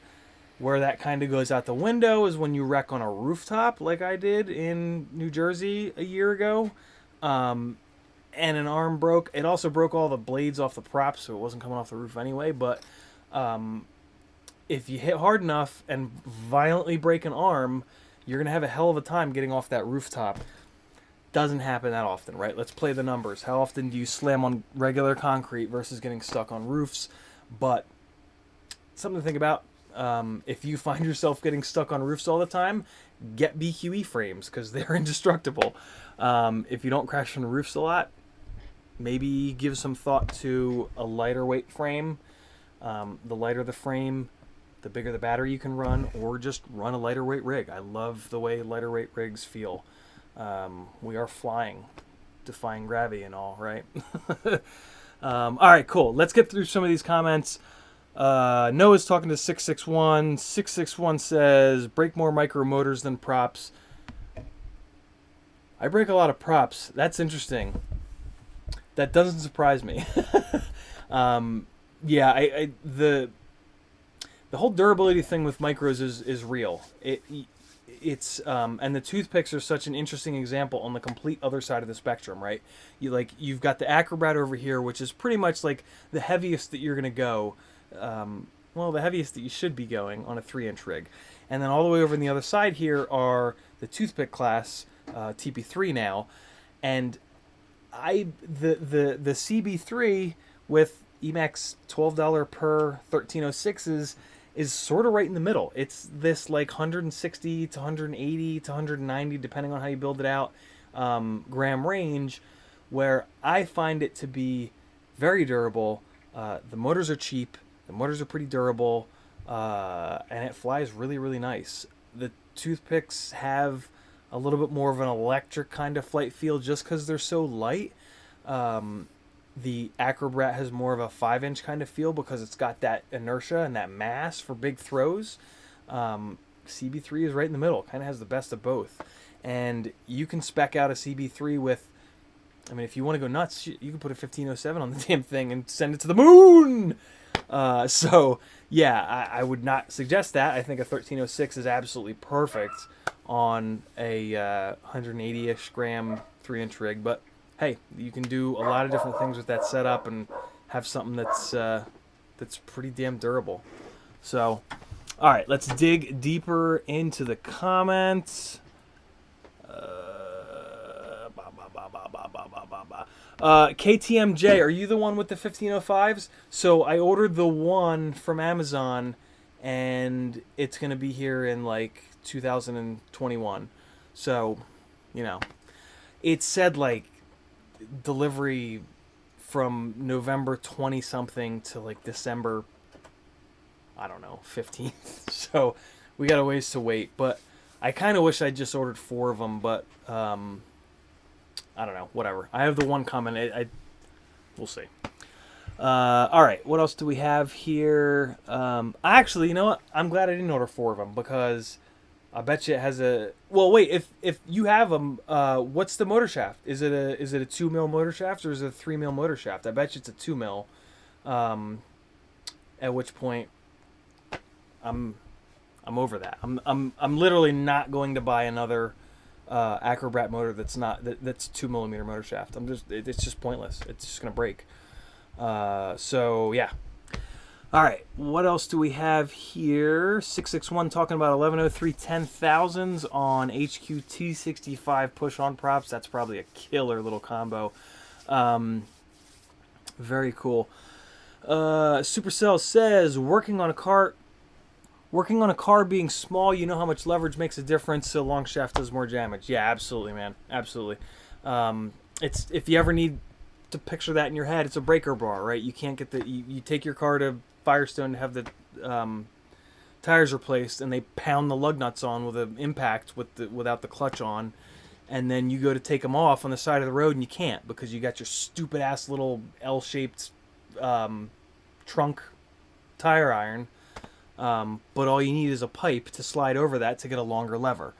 S1: Where that kind of goes out the window is when you wreck on a rooftop like I did in New Jersey a year ago, and an arm broke. It also broke all the blades off the props, so it wasn't coming off the roof anyway, but if you hit hard enough and violently break an arm, you're going to have a hell of a time getting off that rooftop. Doesn't happen that often, right? Let's play the numbers. How often do you slam on regular concrete versus getting stuck on roofs? But something to think about. If you find yourself getting stuck on roofs all the time, get BQE frames because they're indestructible. If you don't crash on roofs a lot, maybe give some thought to a lighter weight frame. The lighter the frame, the bigger the battery you can run, or just run a lighter weight rig. I love the way lighter weight rigs feel. We are flying, defying gravity and all, right? All right, cool. Let's get through some of these comments. Noah's talking to 661. 661 says, break more micro motors than props. I break a lot of props. That's interesting. That doesn't surprise me. Yeah, the whole durability thing with micros is real. It's and the toothpicks are such an interesting example on the complete other side of the spectrum, right? You've got the Acrobat over here, which is pretty much like the heaviest that you're gonna go. Well, the heaviest that you should be going on a 3-inch rig, and then all the way over on the other side here are the toothpick class TP3 now, and the CB3 with Emax $12 per 1306s is sort of right in the middle. It's this like 160 to 180 to 190, depending on how you build it out, gram range, where I find it to be very durable. The motors are cheap. The motors are pretty durable, and it flies really, really nice. The toothpicks have a little bit more of an electric kind of flight feel just because they're so light. The Acrobat has more of a 5-inch kind of feel because it's got that inertia and that mass for big throws. CB3 is right in the middle, kind of has the best of both. And you can spec out a CB3 with, I mean, if you want to go nuts, you can put a 1507 on the damn thing and send it to the moon! So, yeah, I would not suggest that. I think a 1306 is absolutely perfect on a 180-ish gram 3-inch rig, but hey, you can do a lot of different things with that setup and have something that's pretty damn durable. So, all right, let's dig deeper into the comments. KTMJ, are you the one with the 1505s? So I ordered the one from Amazon, and it's going to be here in like 2021. So, you know, it said like delivery from November 20 something to like December, I don't know, 15th. So we got a ways to wait, but I kind of wish I just ordered 4 of them, but I don't know, whatever. I have the one comment. We'll see. All right, what else do we have here? Actually, you know what? I'm glad I didn't order 4 of them because I bet you it has a. Well, wait. If you have them, what's the motor shaft? Is it a 2 mil motor shaft or is it a 3 mil motor shaft? I bet you it's a 2 mil. At which point, I'm over that. I'm literally not going to buy another Acrobat motor that's 2 millimeter motor shaft. It's just pointless. It's just gonna break. So yeah. All right, what else do we have here? 661 talking about 1103 10,000s on HQ 65 push-on props. That's probably a killer little combo. Very cool. Supercell says, working on a car being small, you know how much leverage makes a difference, so long shaft does more damage. Yeah, absolutely, man. Absolutely. It's, if you ever need to picture that in your head, it's a breaker bar, right? You can't get you take your car to Firestone to have the tires replaced, and they pound the lug nuts on with an impact without the clutch on, and then you go to take them off on the side of the road and you can't because you got your stupid ass little L-shaped trunk tire iron. But all you need is a pipe to slide over that to get a longer lever.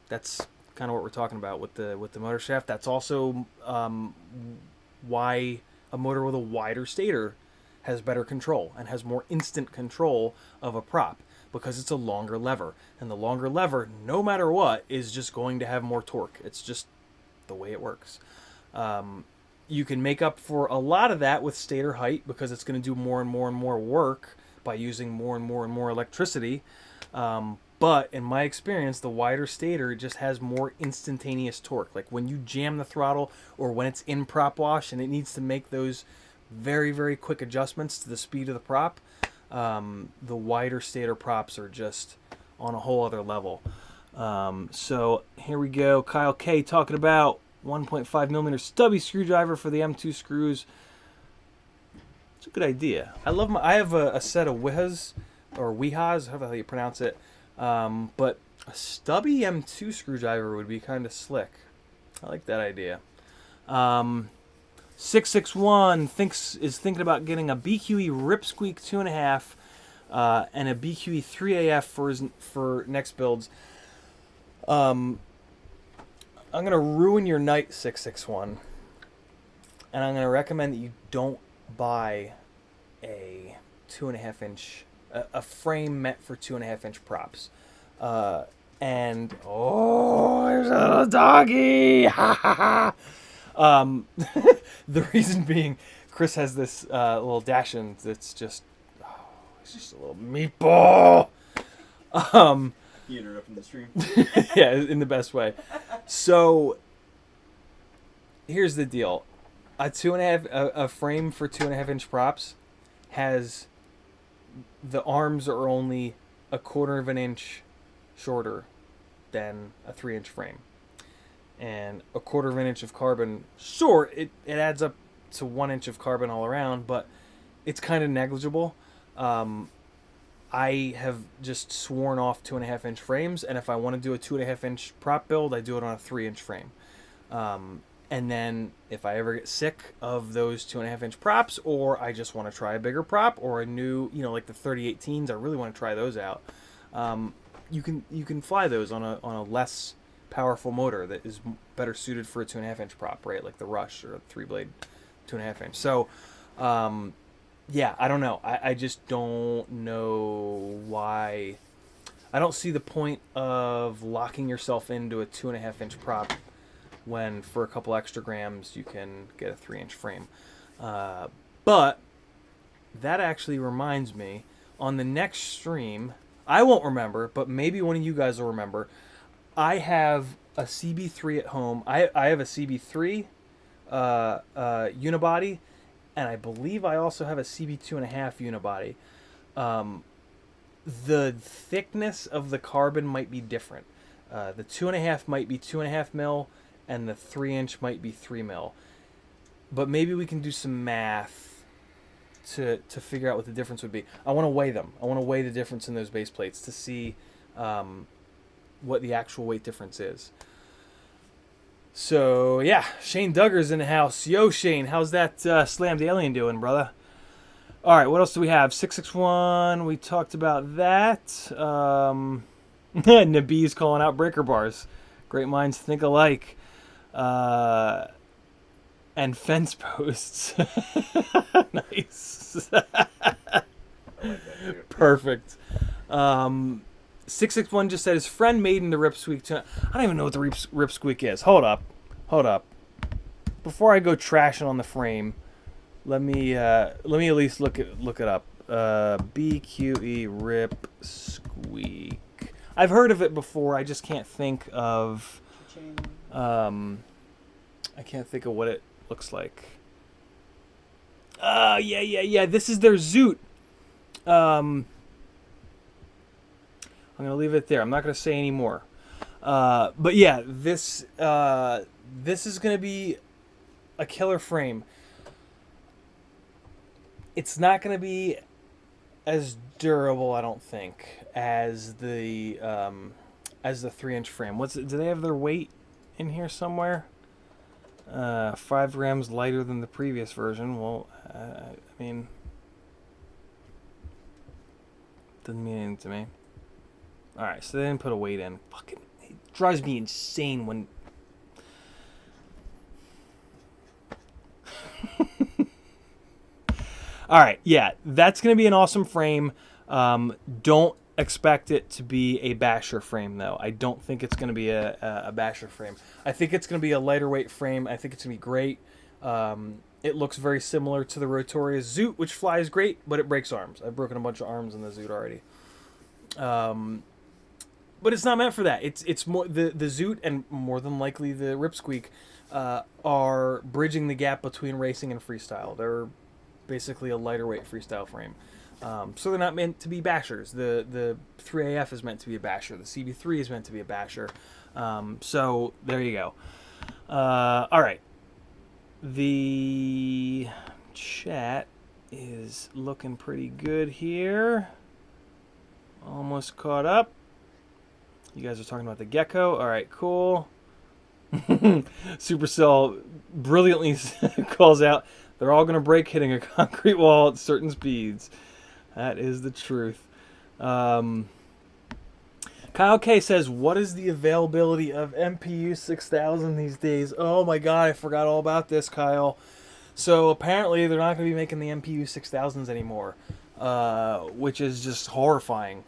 S1: That's kind of what we're talking about with the motor shaft. That's also why a motor with a wider stator has better control and has more instant control of a prop, because it's a longer lever, and the longer lever, no matter what, is just going to have more torque. It's just the way it works. You can make up for a lot of that with stator height, because it's going to do more and more and more work by using more and more and more electricity. But in my experience, the wider stator just has more instantaneous torque. Like when you jam the throttle, or when it's in prop wash and it needs to make those very, very quick adjustments to the speed of the prop, the wider stator props are just on a whole other level. So here we go. Kyle K talking about 1.5 millimeter stubby screwdriver for the M2 screws. It's a good idea. I have a set of Wihas, or Wihas, however you pronounce it. But a stubby M2 screwdriver would be kind of slick. I like that idea. 661 is thinking about getting a BQE Ripsqueak 2.5 and a BQE 3AF for next builds. I'm gonna ruin your night, 661, and I'm gonna recommend that you don't buy a 2.5 inch, a frame meant for 2.5 inch props. And oh, there's a little doggy. Ha ha ha. The reason being, Chris has this little Dachshund that's just, it's just a little meatball.
S2: You interrupting the stream?
S1: Yeah, in the best way. So here's the deal: a frame for 2.5 inch props has, the arms are only 1/4 of an inch shorter than a 3-inch frame. And 1/4 of an inch of carbon, sure, it adds up to 1 inch of carbon all around, but it's kind of negligible. I have just sworn off 2.5 inch frames, and if I want to do a 2.5 inch prop build, I do it on a 3-inch frame. And then if I ever get sick of those 2.5 inch props, or I just want to try a bigger prop, or a new, like the 3018s, I really want to try those out. You can fly those on a less powerful motor that is better suited for a 2.5 inch prop, right? Like the Rush or a 3-blade 2.5 inch. So, yeah, I don't know. I just don't know why. I don't see the point of locking yourself into a 2.5 inch prop when for a couple extra grams you can get a 3-inch frame. But that actually reminds me, on the next stream, I won't remember, but maybe one of you guys will remember, I have a CB3 at home. I have a CB3 unibody, and I believe I also have a CB2.5 unibody. The thickness of the carbon might be different. The 2.5 might be 2.5 mil, and the 3-inch might be 3 mil. But maybe we can do some math to figure out what the difference would be. I want to weigh them. I want to weigh the difference in those base plates to see what the actual weight difference is. So, yeah, Shane Duggar's in the house. Yo, Shane, how's that Slammed Alien doing, brother? All right, what else do we have? 661, we talked about that. Nabee's calling out breaker bars. Great minds think alike. And fence posts. Nice. Perfect. 661 just said his friend made in the Ripsqueak. I don't even know what the Ripsqueak is. Hold up. Before I go trashing on the frame, let me at least look it up. BQE Rip Squeak. I've heard of it before. I just can't think of. I can't think of what it looks like. Yeah. This is their Zoot. I'm gonna leave it there. I'm not gonna say any more. But yeah, this is gonna be a killer frame. It's not gonna be as durable, I don't think, as the 3-inch frame. Do they have their weight in here somewhere? 5 grams lighter than the previous version. Well, I mean, doesn't mean anything to me. All right, so they didn't put a weight in. Fucking, it drives me insane when. All right, yeah, that's gonna be an awesome frame. Don't expect it to be a basher frame, though. I don't think it's gonna be a basher frame. I think it's gonna be a lighter weight frame. I think it's gonna be great. It looks very similar to the Rotoria Zoot, which flies great, but it breaks arms. I've broken a bunch of arms in the Zoot already. But it's not meant for that. It's more the Zoot and more than likely the Ripsqueak are bridging the gap between racing and freestyle. They're basically a lighter weight freestyle frame. So they're not meant to be bashers. The 3AF is meant to be a basher. The CB3 is meant to be a basher. So there you go. All right. The chat is looking pretty good here. Almost caught up. You guys are talking about the gecko. All right, cool. Supercell brilliantly calls out, they're all going to break hitting a concrete wall at certain speeds. That is the truth. Kyle K says, what is the availability of MPU 6000 these days? Oh my god, I forgot all about this, Kyle. So apparently they're not going to be making the MPU 6000s anymore, which is just horrifying.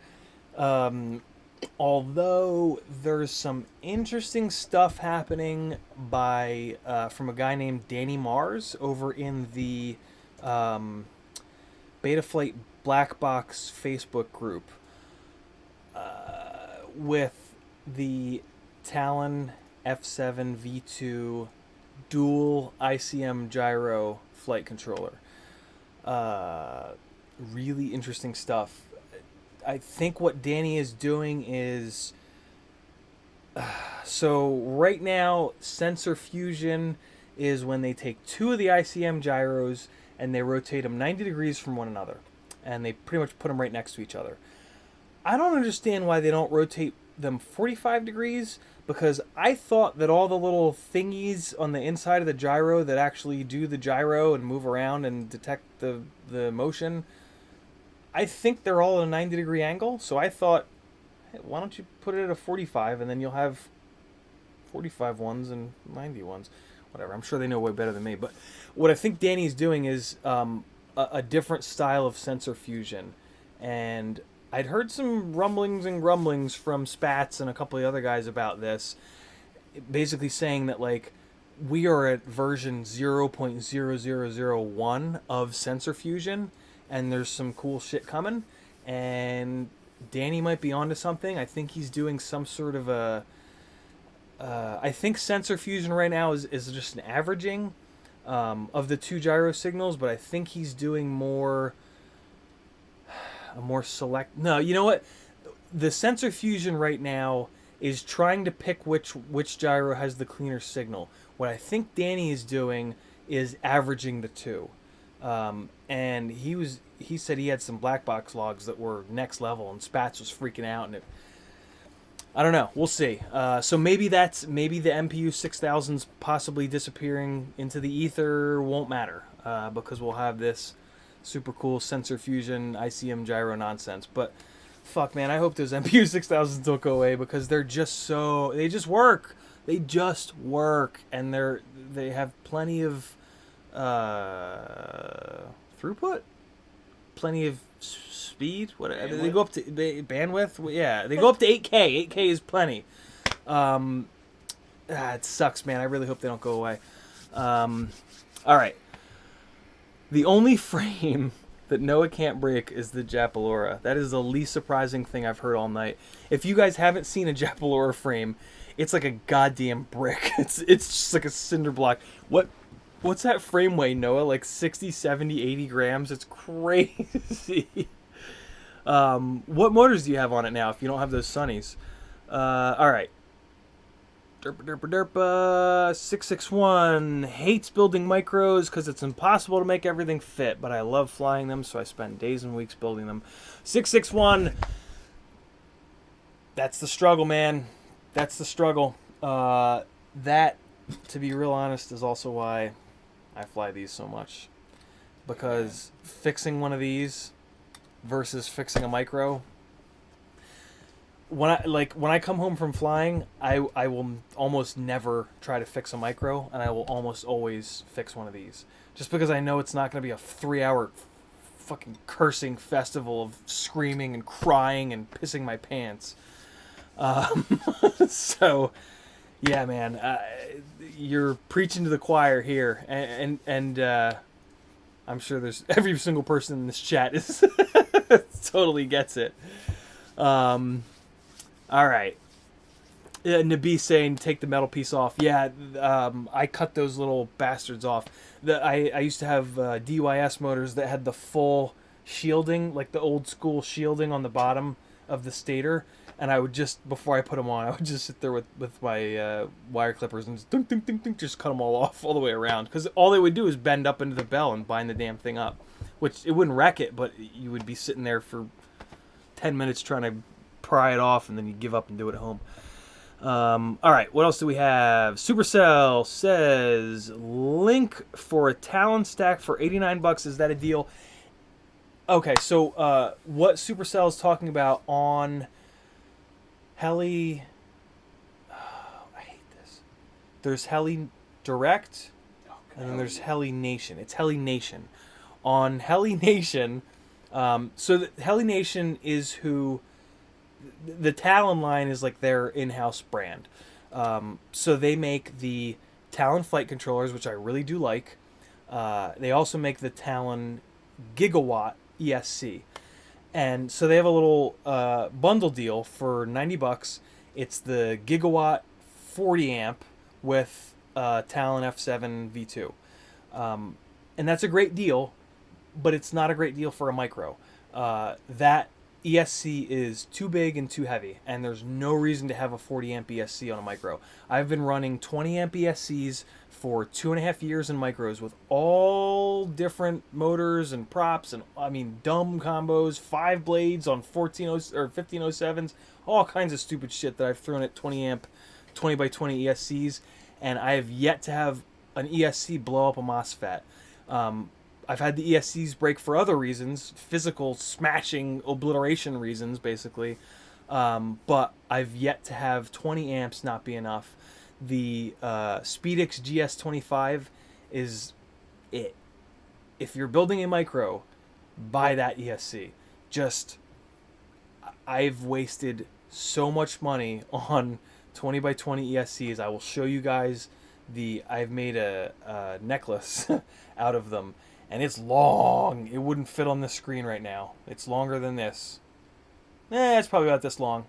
S1: Although there's some interesting stuff happening from a guy named Danny Mars over in the Betaflight Black Box Facebook group with the Talon F7 V2 dual ICM gyro flight controller. Really interesting stuff. I think what Danny is doing is... so right now, sensor fusion is when they take 2 of the ICM gyros and they rotate them 90 degrees from one another. And they pretty much put them right next to each other. I don't understand why they don't rotate them 45 degrees, because I thought that all the little thingies on the inside of the gyro that actually do the gyro and move around and detect the motion, I think they're all at a 90 degree angle. So I thought, hey, why don't you put it at a 45 and then you'll have 45 ones and 90 ones. Whatever, I'm sure they know way better than me. But what I think Danny's doing is a different style of sensor fusion. And I'd heard some rumblings and grumblings from Spats and a couple of other guys about this, basically saying that, like, we are at version 0.0001 of sensor fusion, and there's some cool shit coming, and Danny might be onto something. I think he's doing some sort of a... I think sensor fusion right now is just an averaging of the 2 gyro signals, but I think he's doing a more select... No, you know what? The sensor fusion right now is trying to pick which gyro has the cleaner signal. What I think Danny is doing is averaging the 2. And he said he had some black box logs that were next level, and Spats was freaking out, and I don't know. We'll see. So maybe the MPU 6000's possibly disappearing into the ether won't matter, because we'll have this super cool sensor fusion ICM gyro nonsense. But fuck, man, I hope those MPU 6000s don't go away, because they just work. They just work, and they have plenty of throughput, plenty of speed. Bandwidth. They go up to bandwidth. Yeah, they go up to 8K. 8K is plenty. It sucks, man. I really hope they don't go away. All right. The only frame that Noah can't break is the Japalora. That is the least surprising thing I've heard all night. If you guys haven't seen a Japalora frame, it's like a goddamn brick. It's just like a cinder block. What's that frame weigh, Noah? Like 60, 70, 80 grams? It's crazy. What motors do you have on it now if you don't have those Sunnies? All right. Derpa 661 hates building micros because it's impossible to make everything fit, but I love flying them, so I spend days and weeks building them. 661. That's the struggle, man. That's the struggle. That, to be real honest, is also why I fly these so much, because fixing one of these versus fixing a micro. When I come home from flying, I will almost never try to fix a micro, and I will almost always fix one of these, just because I know it's not going to be a 3-hour fucking cursing festival of screaming and crying and pissing my pants. So, yeah, man, you're preaching to the choir here, and I'm sure there's every single person in this chat is totally gets it. All right. Nabi saying take the metal piece off. Yeah, I cut those little bastards off. I used to have DYS motors that had the full shielding, like the old school shielding on the bottom of the stator, and I would just, before I put them on, I would just sit there with my wire clippers and just dunk, dunk, dunk, dunk, just cut them all off all the way around, because all they would do is bend up into the bell and bind the damn thing up, which it wouldn't wreck it, but you would be sitting there for 10 minutes trying to pry it off, and then you give up and do it at home. All right, what else do we have? Supercell says link for a Talon stack for $89. Is that a deal? Okay, so what Supercell is talking about on Heli? Oh, I hate this. There's Heli Direct, and then there's Heli Nation. It's Heli Nation. On Heli Nation, so the Heli Nation is who. The Talon line is like their in-house brand. So they make the Talon flight controllers, which I really do like. They also make the Talon Gigawatt ESC. And so they have a little bundle deal for $90. It's the Gigawatt 40 amp with Talon F7 V2. And that's a great deal, but it's not a great deal for a micro. That ESC is too big and too heavy, and there's no reason to have a 40 amp ESC on a micro. I've been running 20 amp ESCs for 2.5 years in micros with all different motors and props, and I mean dumb combos, 5 blades on 1507s, all kinds of stupid shit that I've thrown at 20 amp 20 by 20 ESCs, and I have yet to have an ESC blow up a MOSFET. I've had the ESCs break for other reasons, physical smashing obliteration reasons, basically. But I've yet to have 20 amps not be enough. The Speedix GS25 is it. If you're building a micro, buy that ESC. I've wasted so much money on 20 by 20 ESCs. I will show you guys I've made a necklace out of them. And it's long. It wouldn't fit on the screen right now. It's longer than this. It's probably about this long.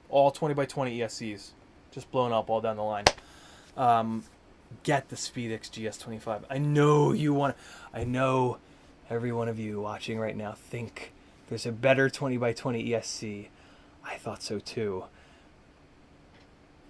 S1: All 20 by 20 ESCs. Just blown up all down the line. Get the Speedix GS25. I know every one of you watching right now think there's a better 20 by 20 ESC. I thought so too.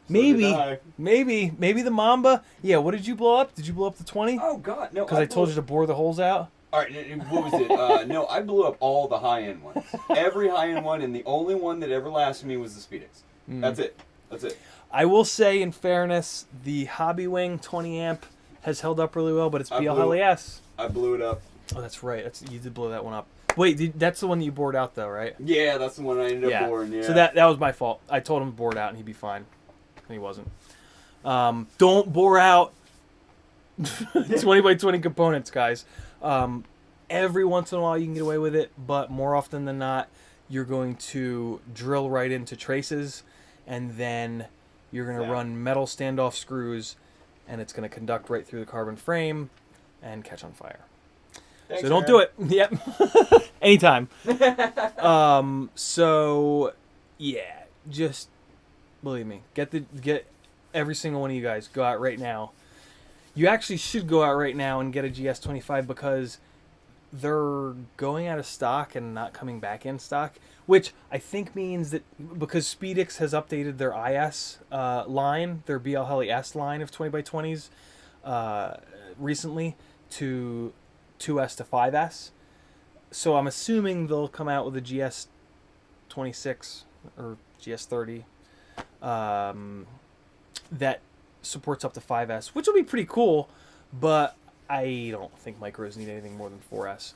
S1: Maybe the Mamba. Yeah, what did you blow up? Did you blow up the 20?
S2: Oh, God, no.
S1: Because I told you to bore the holes out?
S2: All right, what was it? No, I blew up all the high-end ones. Every high-end one, and the only one that ever lasted me was the Speedix. That's it.
S1: I will say, in fairness, the Hobby Wing 20 amp has held up really well, but it's BLHES.
S2: I blew it up.
S1: Oh, that's right. You did blow that one up. Wait, that's the one that you bored out, though, right?
S2: Yeah, that's the one I ended up boring, yeah.
S1: So that was my fault. I told him to bore it out, and he'd be fine. And he wasn't. Don't bore out 20 by 20 components, guys. Every once in a while you can get away with it, but more often than not, you're going to drill right into traces, and then you're going to run metal standoff screws, and it's going to conduct right through the carbon frame and catch on fire.
S2: Thanks,
S1: so don't
S2: Aaron.
S1: do it. Yep. Anytime. So yeah, just believe me. Get every single one of you guys. Go out right now. You actually should go out right now and get a GS25 because they're going out of stock and not coming back in stock, which I think means that because Speedix has updated their IS line, their BL Heli S line of 20x20s recently to 2S to 5S. So I'm assuming they'll come out with a GS26 or GS30 that supports up to 5S, which will be pretty cool, but I don't think micros need anything more than 4S.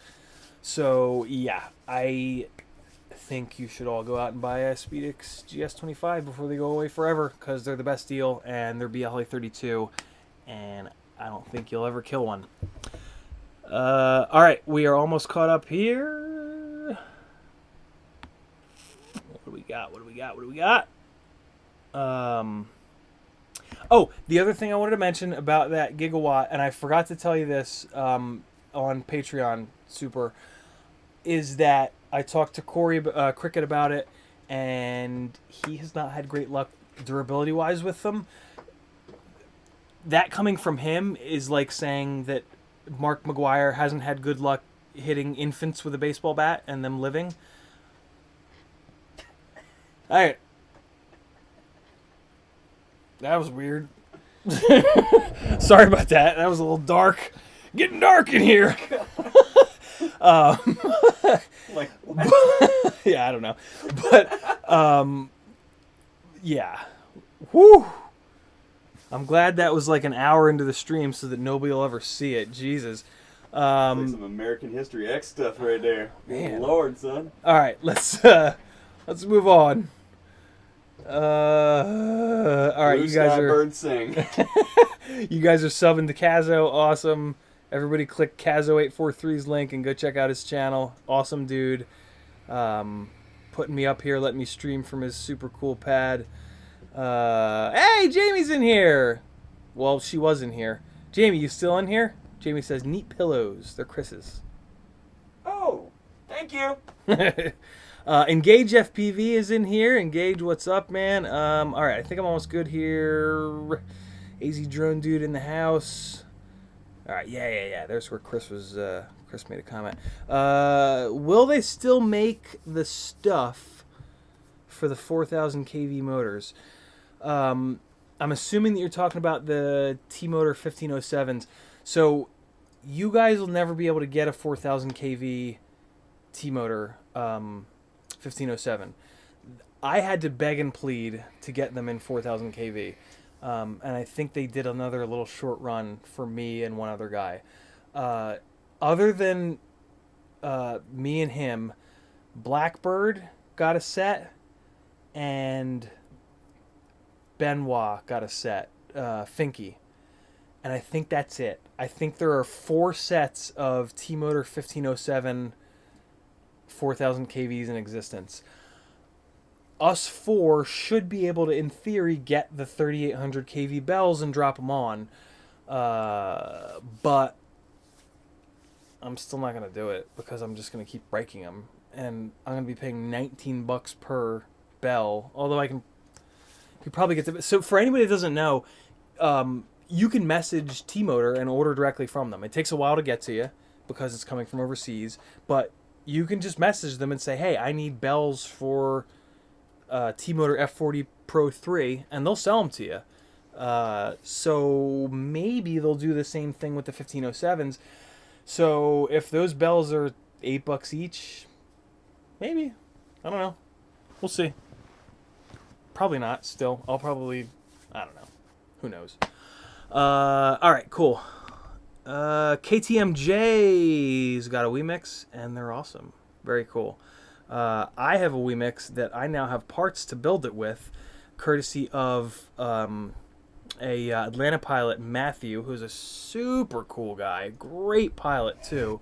S1: So yeah, I think you should all go out and buy a Speedix GS25 before they go away forever because they're the best deal and they're BLA 32, and I don't think you'll ever kill one. All right, we are almost caught up here. What do we got? Oh, the other thing I wanted to mention about that gigawatt, and I forgot to tell you this on Patreon, Super, is that I talked to Corey Cricket about it, and he has not had great luck durability-wise with them. That coming from him is like saying that Mark McGuire hasn't had good luck hitting infants with a baseball bat and them living. All right. That was weird. Sorry about that. That was a little dark. Getting dark in here.
S2: Like,
S1: Yeah, I don't know. But, yeah. Whew. I'm glad that was like an hour into the stream so that nobody will ever see it. Jesus.
S2: like some American History X stuff right there.
S1: Man.
S2: Lord, son.
S1: All right, let's move on. All right,
S2: Blue
S1: you guys
S2: sky
S1: are
S2: birds sing.
S1: you guys are subbing to Kazo. Awesome. Everybody click Kazo843's link and go check out his channel. Awesome dude. Putting me up here, letting me stream from his super cool pad. Hey, Jamie's in here. Well, she was in here. Jamie, you still in here? Jamie says, neat pillows. They're Chris's.
S2: Oh, thank you.
S1: Engage FPV is in here. Engage, what's up, man? All right, I think I'm almost good here. AZ Drone Dude in the house. All right, yeah. There's where Chris was. Chris made a comment. Will they still make the stuff for the 4,000 kV motors? I'm assuming that you're talking about the T-Motor 1507s. So you guys will never be able to get a 4,000 kV T-Motor 1507. I had to beg and plead to get them in 4,000 kV. And I think they did another little short run for me and one other guy. Other than me and him, Blackbird got a set, and Benoit got a set, Finky. And I think that's it. I think there are 4 sets of T-Motor 1507 4,000 kVs in existence. Us 4 should be able to, in theory, get the 3,800 kV bells and drop them on. But I'm still not going to do it because I'm just going to keep breaking them. And I'm going to be paying $19 per bell. Although you probably get to... So for anybody that doesn't know, you can message T-Motor and order directly from them. It takes a while to get to you because it's coming from overseas. But you can just message them and say, hey, I need bells for T-Motor F40 Pro 3, and they'll sell them to you. So maybe they'll do the same thing with the 1507s. So if those bells are $8 each, maybe. I don't know. We'll see. Probably not, still. I don't know. Who knows? All right, cool. KTMJ's got a Wemix, and they're awesome. Very cool. I have a Wemix that I now have parts to build it with, courtesy of a Atlanta pilot, Matthew, who's a super cool guy. Great pilot, too.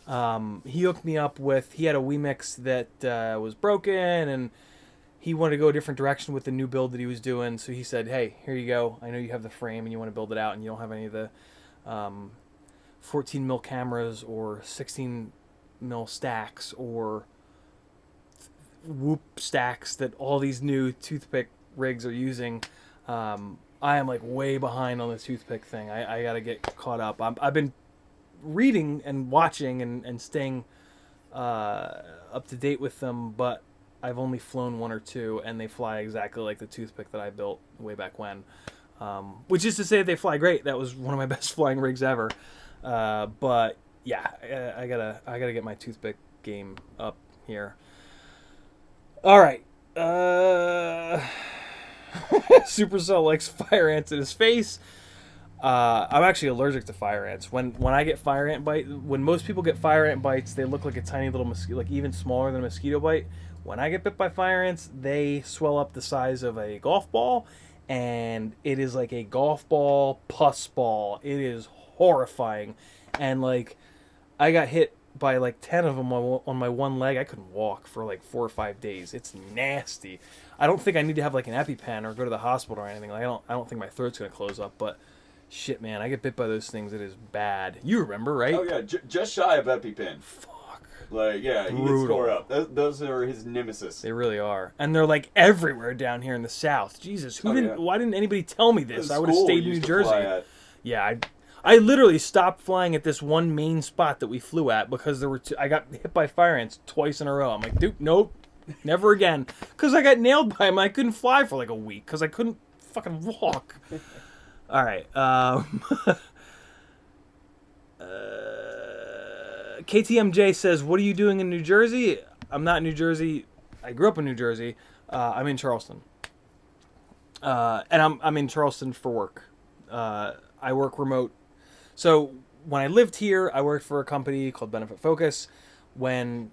S1: He hooked me up with... He had a Wemix that was broken, and he wanted to go a different direction with the new build that he was doing. So he said, hey, here you go. I know you have the frame, and you want to build it out, and you don't have any of the 14 mil cameras or 16 mil stacks or whoop stacks that all these new toothpick rigs are using. I am like way behind on the toothpick thing. I gotta get caught up. I've been reading and watching and staying up to date with them, but I've only flown one or two, and they fly exactly like the toothpick that I built way back when. Which is to say they fly great. That was one of my best flying rigs ever. But yeah, I gotta get my toothpick game up here. All right. Supercell likes fire ants in his face. I'm actually allergic to fire ants. When I get fire ant bite, when most people get fire ant bites, they look like a tiny little mosquito, like even smaller than a mosquito bite. When I get bit by fire ants, they swell up the size of a golf ball, and it is like a golf ball pus ball. It is horrifying, and like I got hit by like 10 of them on my one leg. I couldn't walk for like 4 or 5 days. It's nasty. I don't think I need to have like an EpiPen or go to the hospital or anything. Like, I don't think my throat's gonna close up, but shit, man, I get bit by those things. It is bad. You remember, right?
S2: Oh yeah, just shy of EpiPen.
S1: Fuck.
S2: Like, yeah, he gets tore up. Those are his nemesis.
S1: They really are, and they're like everywhere down here in the South. Jesus, why didn't anybody tell me this? I would have stayed in New Jersey. Yeah, I literally stopped flying at this one main spot that we flew at because there were I got hit by fire ants twice in a row. I'm like, dude, nope, never again. Because I got nailed by them. I couldn't fly for like a week because I couldn't fucking walk. All right. KTMJ says, what are you doing in New Jersey? I'm not in New Jersey. I grew up in New Jersey. I'm in Charleston. And I'm in Charleston for work. I work remote. So when I lived here, I worked for a company called Benefit Focus. When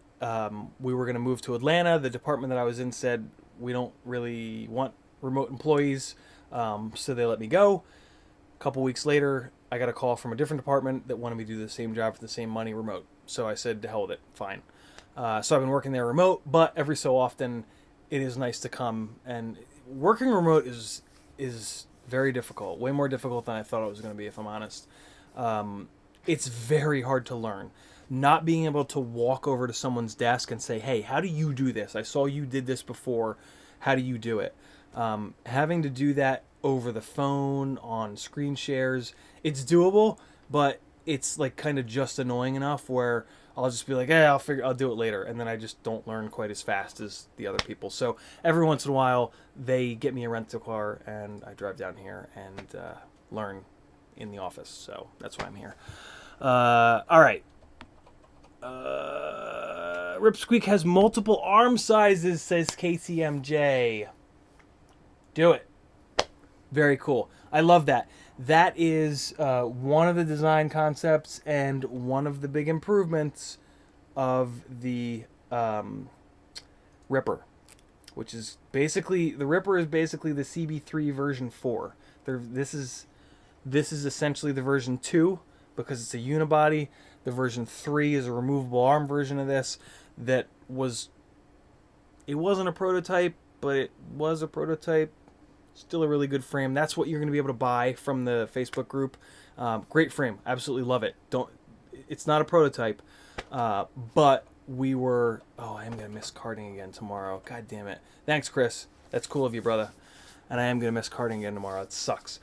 S1: we were going to move to Atlanta, the department that I was in said, we don't really want remote employees, so they let me go. A couple weeks later, I got a call from a different department that wanted me to do the same job for the same money remote. So I said, to hell with it, fine. So I've been working there remote, but every so often it is nice to come. And working remote is very difficult, way more difficult than I thought it was going to be, if I'm honest. It's very hard to learn. Not being able to walk over to someone's desk and say, hey, how do you do this? I saw you did this before. How do you do it? Having to do that over the phone, on screen shares, it's doable, but it's like kind of just annoying enough where I'll just be like, hey, I'll do it later. And then I just don't learn quite as fast as the other people. So every once in a while, they get me a rental car and I drive down here and learn in the office. So that's why I'm here. All right. Ripsqueak has multiple arm sizes, says KCMJ. Do it. Very cool. I love that. That is one of the design concepts and one of the big improvements of the Ripper, which is basically, the Ripper is basically the CB3 version 4. This is essentially the version 2 because it's a unibody. The version 3 is a removable arm version of this it wasn't a prototype, but it was a prototype. Still a really good frame. That's what you're going to be able to buy from the Facebook group. Great frame. Absolutely love it. It's not a prototype, but we were... Oh, I am going to miss karting again tomorrow. God damn it. Thanks, Chris. That's cool of you, brother. And I am going to miss karting again tomorrow. It sucks.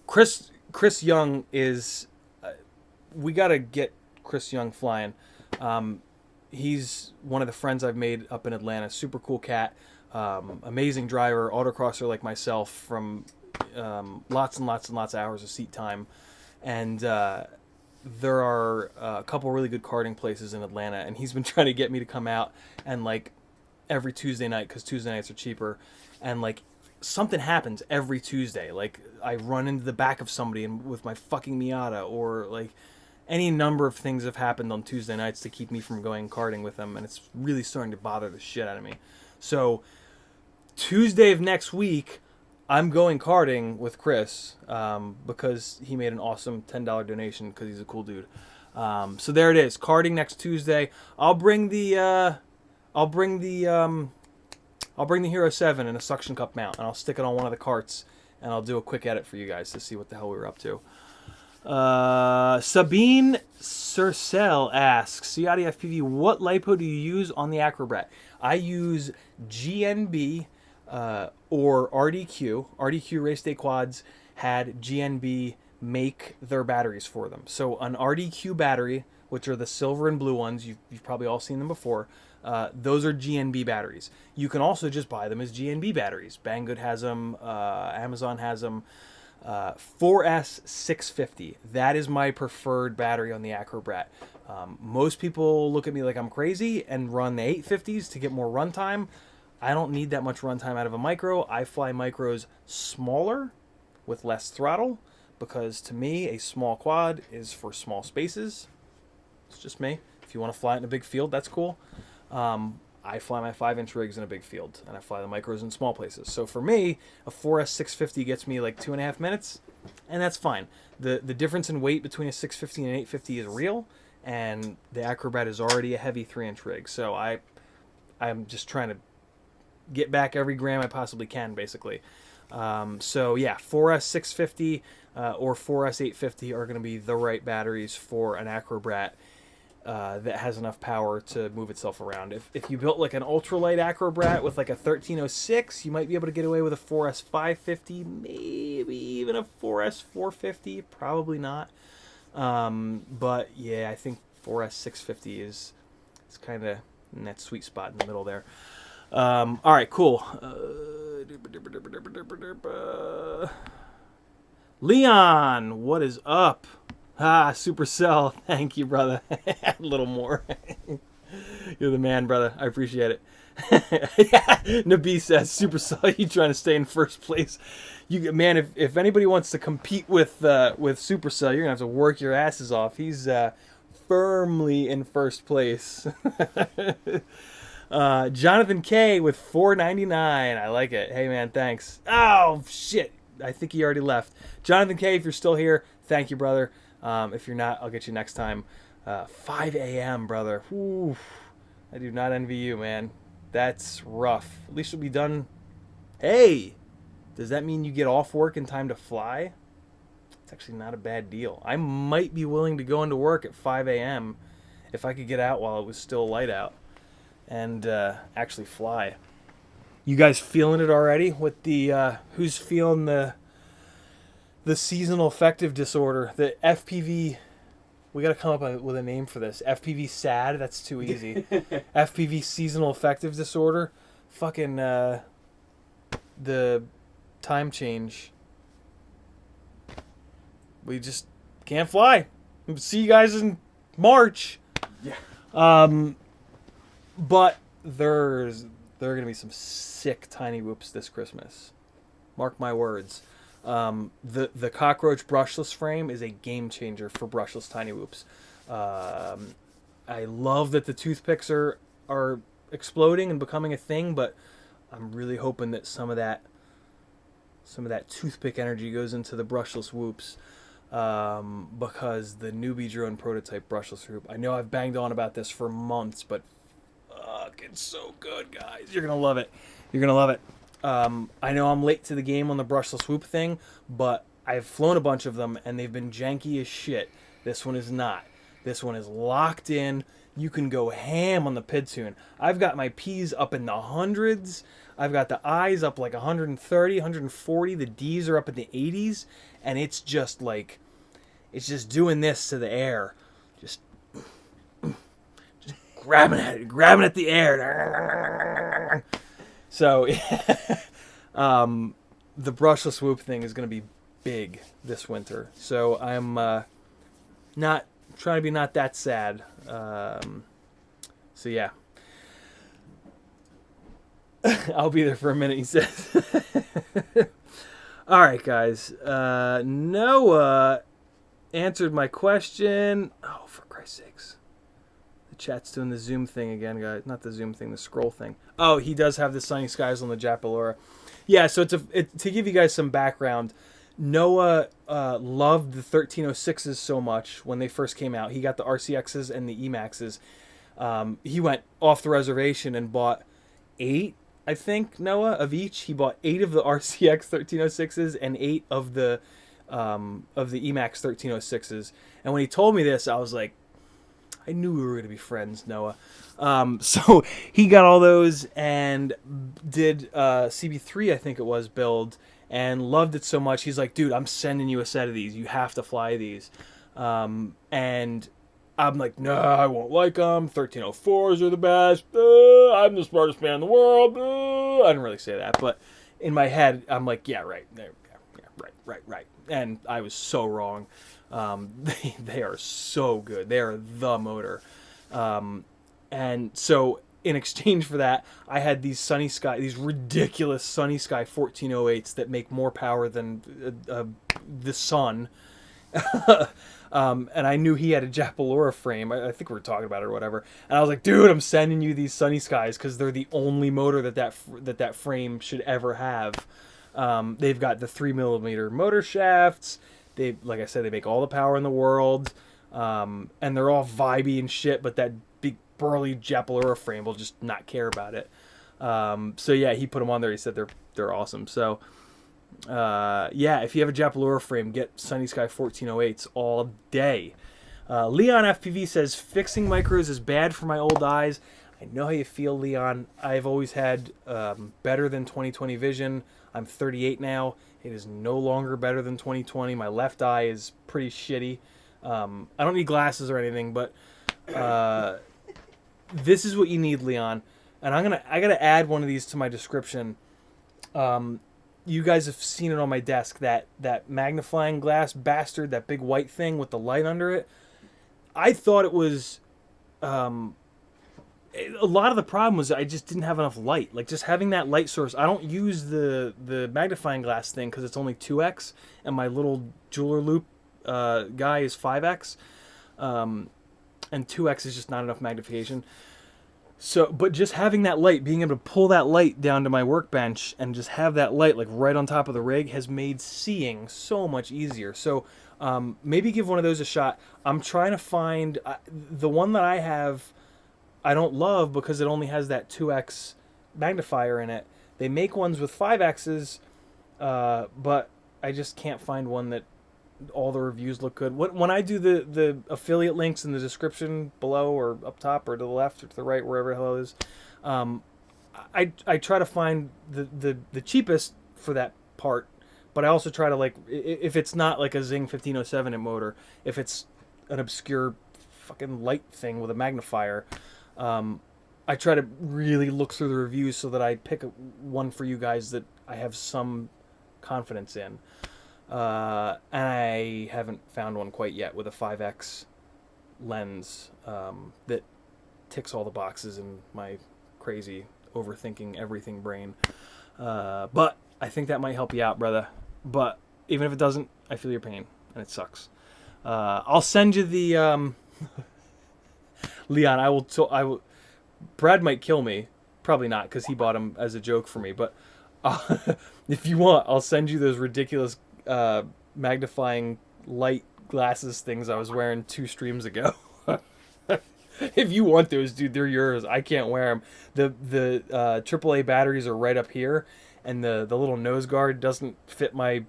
S1: Chris Young is... we got to get Chris Young flying. He's one of the friends I've made up in Atlanta. Super cool cat. Amazing driver, autocrosser like myself from lots and lots and lots of hours of seat time. And there are a couple really good karting places in Atlanta. And he's been trying to get me to come out and like every Tuesday night, because Tuesday nights are cheaper. And like something happens every Tuesday. Like I run into the back of somebody and with my fucking Miata, or like any number of things have happened on Tuesday nights to keep me from going karting with them. And it's really starting to bother the shit out of me. So Tuesday of next week, I'm going karting with Chris because he made an awesome $10 donation because he's a cool dude. So there it is, karting next Tuesday. I'll bring the Hero 7 in a suction cup mount, and I'll stick it on one of the carts, and I'll do a quick edit for you guys to see what the hell we were up to. Sabine Cercel asks, Ciotti FPV, what LiPo do you use on the Acrobat? I use GNB or RDQ. RDQ Race Day Quads had GNB make their batteries for them. So an RDQ battery, which are the silver and blue ones, you've probably all seen them before, those are GNB batteries. You can also just buy them as GNB batteries. Banggood has them, Amazon has them. 4S650. That is my preferred battery on the Acrobat. Most people look at me like I'm crazy and run the 850s to get more runtime. I don't need that much runtime out of a micro. I fly micros smaller with less throttle because to me a small quad is for small spaces. It's just me. If you want to fly it in a big field, that's cool. I fly my 5-inch rigs in a big field, and I fly the micros in small places. So for me, a 4S650 gets me like 2.5 minutes, and that's fine. The difference in weight between a 650 and an 850 is real, and the Acrobat is already a heavy 3-inch rig. So I'm just trying to get back every gram I possibly can, basically. So yeah, 4S650 or 4S850 are going to be the right batteries for an Acrobat that has enough power to move itself around. If you built like an ultralight Acrobat with like a 1306, you might be able to get away with a 4S550, maybe even a 4S450, probably not. But yeah, I think 4S650 is kind of in that sweet spot in the middle there. All right, cool. Leon, what is up? Supercell. Thank you, brother. A little more. You're the man, brother. I appreciate it. Nabi says, Supercell, you trying to stay in first place. Man, if anybody wants to compete with Supercell, you're going to have to work your asses off. He's firmly in first place. Jonathan K with $4.99. I like it. Hey, man, thanks. Oh, shit. I think he already left. Jonathan K, if you're still here, thank you, brother. If you're not, I'll get you next time. 5 a.m., brother. Ooh, I do not envy you, man. That's rough. At least you'll be done. Hey, does that mean you get off work in time to fly? It's actually not a bad deal. I might be willing to go into work at 5 a.m. if I could get out while it was still light out and actually fly. You guys feeling it already with the who's feeling the seasonal affective disorder, the FPV? We got to come up with a name for this. FPV SAD, that's too easy. FPV seasonal affective disorder. Fucking the time change. We just can't fly. See you guys in March. Yeah. But there are going to be some sick tiny whoops this Christmas. Mark my words. The cockroach brushless frame is a game changer for brushless tiny whoops. I love that the toothpicks are exploding and becoming a thing, but I'm really hoping that some of that toothpick energy goes into the brushless whoops, because the newbie drone prototype brushless whoop, I know I've banged on about this for months, but fuck, it's so good, guys. You're gonna love it. You're gonna love it. I know I'm late to the game on the brushless whoop thing, but I've flown a bunch of them and they've been janky as shit. This one is not. This one is locked in. You can go ham on the PID tune. I've got my P's up in the hundreds. I've got the I's up like 130, 140. The D's are up in the 80s. And it's just like, it's just doing this to the air. Just grabbing at the air. So, the brushless whoop thing is going to be big this winter. So I'm not trying to be not that sad. So yeah, I'll be there for a minute, he says. All right, guys. Noah answered my question. Oh, for Christ's sakes. The chat's doing the Zoom thing again, guys. Not the Zoom thing, the scroll thing. Oh, he does have the sunny skies on the Japalora. Yeah, so to give you guys some background, Noah loved the 1306s so much when they first came out. He got the RCXs and the EMAXs. He went off the reservation and bought 8, I think, Noah, of each. He bought 8 of the RCX 1306s and 8 of the of the Emax 1306s. And when he told me this, I was like, I knew we were going to be friends, Noah. So he got all those and did CB3, I think it was, build, and loved it so much. He's like, dude, I'm sending you a set of these. You have to fly these. And I'm like, no, I won't like them. 1304s are the best. I'm the smartest man in the world. I didn't really say that, but in my head, I'm like, yeah, right. Right. And I was so wrong. They are so good. They are the motor. And so in exchange for that, I had these these ridiculous Sunny Sky 1408s that make more power than the sun. And I knew he had a Japalora frame. I think we were talking about it or whatever. And I was like, dude, I'm sending you these Sunny Skies because they're the only motor that frame should ever have. They've got the 3mm motor shafts. Like I said, they make all the power in the world. And they're all vibey and shit, but that big burly Japalora frame will just not care about it. So yeah, he put them on there. He said they're awesome. So yeah, if you have a Japalora frame, get Sunny Sky 1408s all day. Leon FPV says, fixing micros is bad for my old eyes. I know how you feel, Leon. I've always had better than 20/20 vision. I'm 38 now. It is no longer better than 20/20. My left eye is pretty shitty. I don't need glasses or anything, but this is what you need, Leon. And I gotta add one of these to my description. You guys have seen it on my desk, that magnifying glass bastard, that big white thing with the light under it. I thought it was a lot of the problem was I just didn't have enough light. Like, just having that light source. I don't use the magnifying glass thing because it's only 2x, and my little jeweler loop guy is 5x, and 2x is just not enough magnification. So, but just having that light, being able to pull that light down to my workbench and just have that light like right on top of the rig has made seeing so much easier. So maybe give one of those a shot. I'm trying to find the one that I have. I don't love because it only has that 2x magnifier in it. They make ones with 5x's, but I just can't find one that all the reviews look good. When I do the affiliate links in the description below or up top or to the left or to the right, wherever the hell it is, I try to find the cheapest for that part, but I also try to, like, if it's not like a Zing 1507 in motor, if it's an obscure fucking light thing with a magnifier, I try to really look through the reviews so that I pick one for you guys that I have some confidence in. And I haven't found one quite yet with a 5x lens that ticks all the boxes in my crazy overthinking everything brain. But I think that might help you out, brother. But even if it doesn't, I feel your pain, and it sucks. I'll send you the Leon. I will. Brad might kill me. Probably not, because he bought them as a joke for me. But if you want, I'll send you those ridiculous magnifying light glasses things I was wearing 2 streams ago. If you want those, dude, they're yours. I can't wear them. The AAA batteries are right up here, and the little nose guard doesn't fit my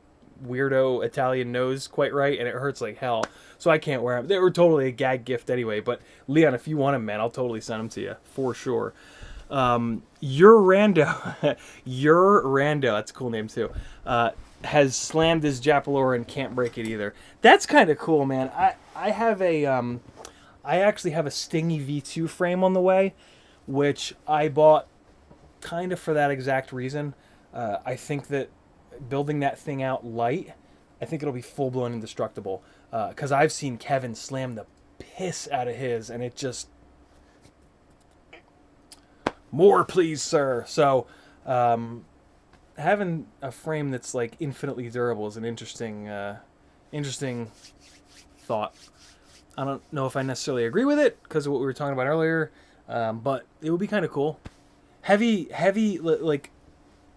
S1: weirdo Italian nose quite right, and it hurts like hell. So I can't wear them. They were totally a gag gift anyway. But Leon, if you want them, man, I'll totally send them to you for sure. Your Rando, that's a cool name too, has slammed his Japalora and can't break it either. That's kind of cool, man. I have I actually have a Stingy V2 frame on the way, which I bought kind of for that exact reason. I think that building that thing out light, I think it'll be full-blown indestructible. Because I've seen Kevin slam the piss out of his, and it just... More, please, sir. So, having a frame that's like infinitely durable is an interesting thought. I don't know if I necessarily agree with it because of what we were talking about earlier, but it would be kind of cool. Heavy, like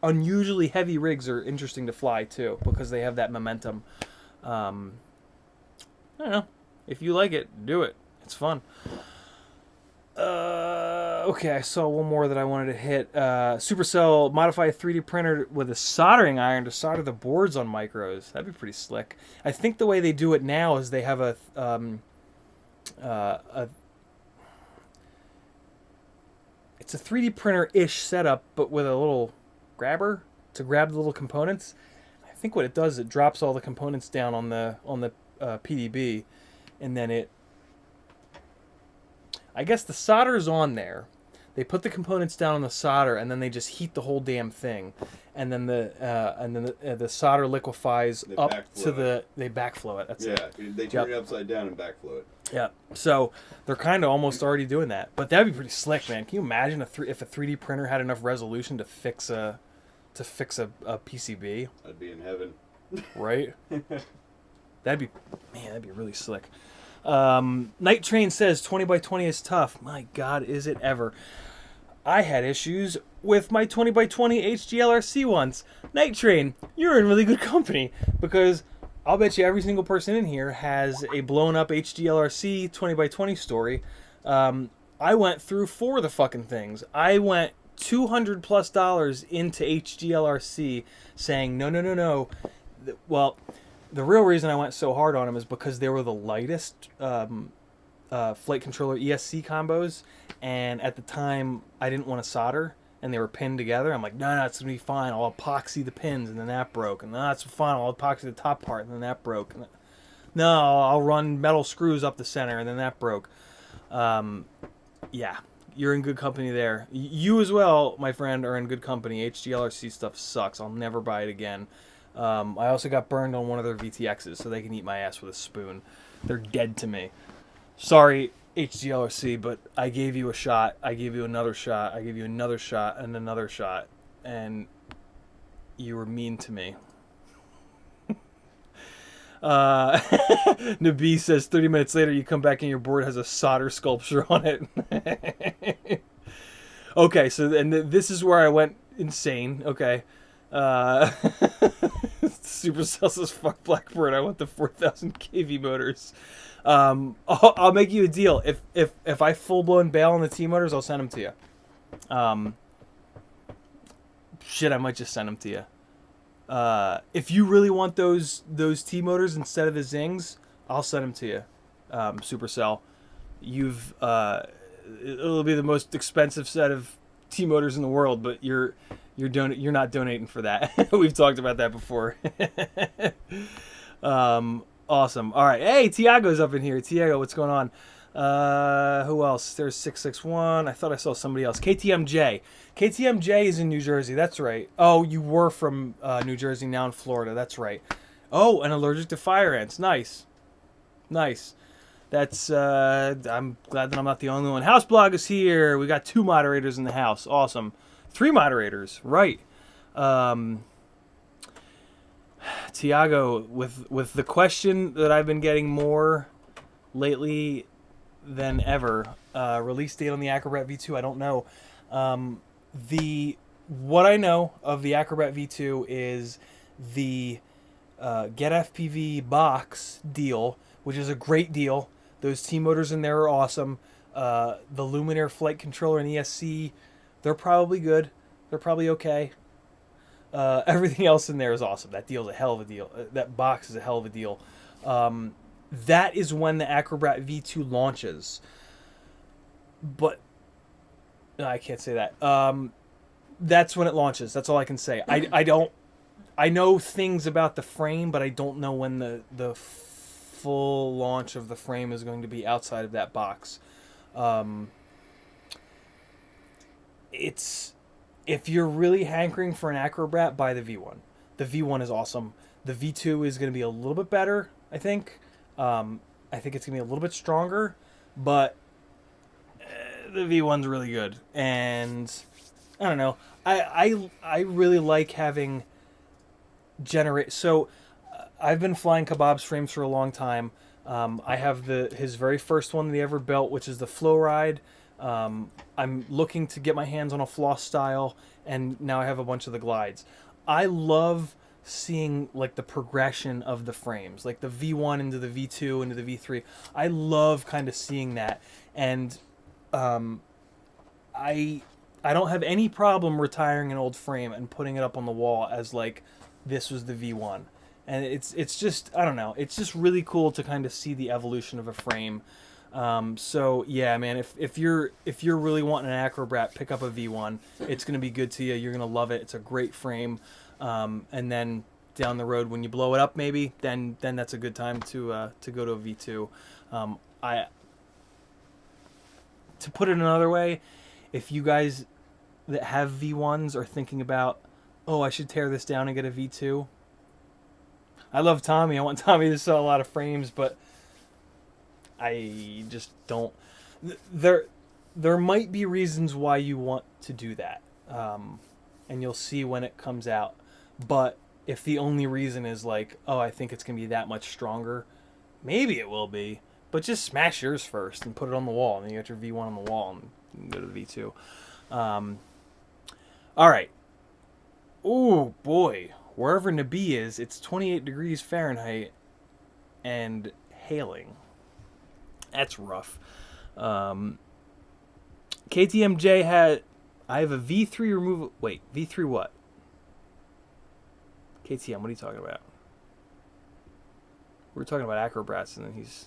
S1: unusually heavy rigs are interesting to fly too because they have that momentum. I don't know. If you like it, do it. It's fun. Okay, I saw one more that I wanted to hit. Supercell modify a 3D printer with a soldering iron to solder the boards on micros. That'd be pretty slick. I think the way they do it now is they have it's a 3D printer-ish setup, but with a little grabber to grab the little components. I think what it does, it drops all the components down on the PDB, and then I guess the solder's on there. They put the components down on the solder, and then they just heat the whole damn thing, and then the solder liquefies up to the. They backflow it. That's it.
S2: Yeah, they turn it upside down and backflow it.
S1: Yeah, so they're kind of almost already doing that, but that'd be pretty slick, man. Can you imagine if a 3D printer had enough resolution to fix a PCB?
S2: I'd be in heaven.
S1: Right? That'd be really slick. Night Train says 20 by 20 is tough. My God, is it ever? I had issues with my 20 by 20 HGLRC once. Night Train, you're in really good company, because I'll bet you every single person in here has a blown up HGLRC 20 by 20 story. I went through 4 of the fucking things. I went $200+ into HGLRC saying no. Well, the real reason I went so hard on them is because they were the lightest flight controller ESC combos, and at the time I didn't want to solder, and they were pinned together. I'm like, no, it's gonna be fine. I'll epoxy the pins, and then that broke. And no, it's fine. I'll epoxy the top part, and then that broke. And no, I'll run metal screws up the center, and then that broke. Yeah, you're in good company there. You as well, my friend, are in good company. HGLRC stuff sucks. I'll never buy it again. I also got burned on one of their VTXs, so they can eat my ass with a spoon. They're dead to me. Sorry, HGLRC, but I gave you a shot. I gave you another shot. I gave you another shot and another shot, and you were mean to me. Nabi says 30 minutes later you come back and your board has a solder sculpture on it. Okay, so this is where I went insane. Okay. Supercell says fuck Blackbird. I want the 4,000 kV motors. I'll make you a deal. If I full blown bail on the T motors, I'll send them to you. Shit, I might just send them to you. If you really want those T motors instead of the Zings, I'll send them to you. Supercell, it'll be the most expensive set of T motors in the world, but you're not donating for that. We've talked about that before. Awesome. All right. Hey, Tiago's up in here. Tiago, what's going on? Who else? There's 661. I thought I saw somebody else. KTMJ. KTMJ is in New Jersey. That's right. Oh, you were from New Jersey, now in Florida. That's right. Oh, and allergic to fire ants. Nice. That's, I'm glad that I'm not the only one. House Blog is here. We got 2 moderators in the house. Awesome. 3 moderators. Right. Tiago, with the question that I've been getting more lately than ever, release date on the Acrobat V2, I don't know. What I know of the Acrobat V2 is the Get FPV box deal, which is a great deal. Those T motors in there are awesome. The Luminaire flight controller and ESC, they're probably good. They're probably okay. Everything else in there is awesome. That deal's a hell of a deal. That box is a hell of a deal. That is when the Acrobat V2 launches. But no, I can't say that. That's when it launches. That's all I can say. I know things about the frame, but I don't know when the full launch of the frame is going to be outside of that box. If you're really hankering for an Acrobat, buy the V1. The V1 is awesome. The V2 is going to be a little bit better, I think. I think it's going to be a little bit stronger, but the V1's really good. And I don't know. I really like having So I've been flying Kebab's frames for a long time. I have his very first one that he ever built, which is the Flow Ride. I'm looking to get my hands on a floss style, and now I have a bunch of the glides. I love seeing like the progression of the frames, like the V1 into the V2 into the V3. I love kind of seeing that, and I don't have any problem retiring an old frame and putting it up on the wall as like this was the V1. And it's just, I don't know, it's just really cool to kind of see the evolution of a frame. So yeah, man, if you're really wanting an Acrobat, pick up a V1. It's gonna be good to you. You're gonna love it. It's a great frame. And then down the road when you blow it up, maybe then that's a good time to go to a V2. To put it another way, if you guys that have V1s are thinking about, oh, I should tear this down and get a V2. I love Tommy. I want Tommy to sell a lot of frames, but I just don't. There might be reasons why you want to do that, and you'll see when it comes out. But if the only reason is like, oh, I think it's gonna be that much stronger, maybe it will be. But just smash yours first and put it on the wall, and then you got your V1 on the wall and go to the V2. All right. Oh boy, wherever Nabi is, it's 28 degrees Fahrenheit and hailing. That's rough. KTMJ had. I have a V3 removal. Wait, V3 what? KTM, what are you talking about? We were talking about Acrobats, and then he's.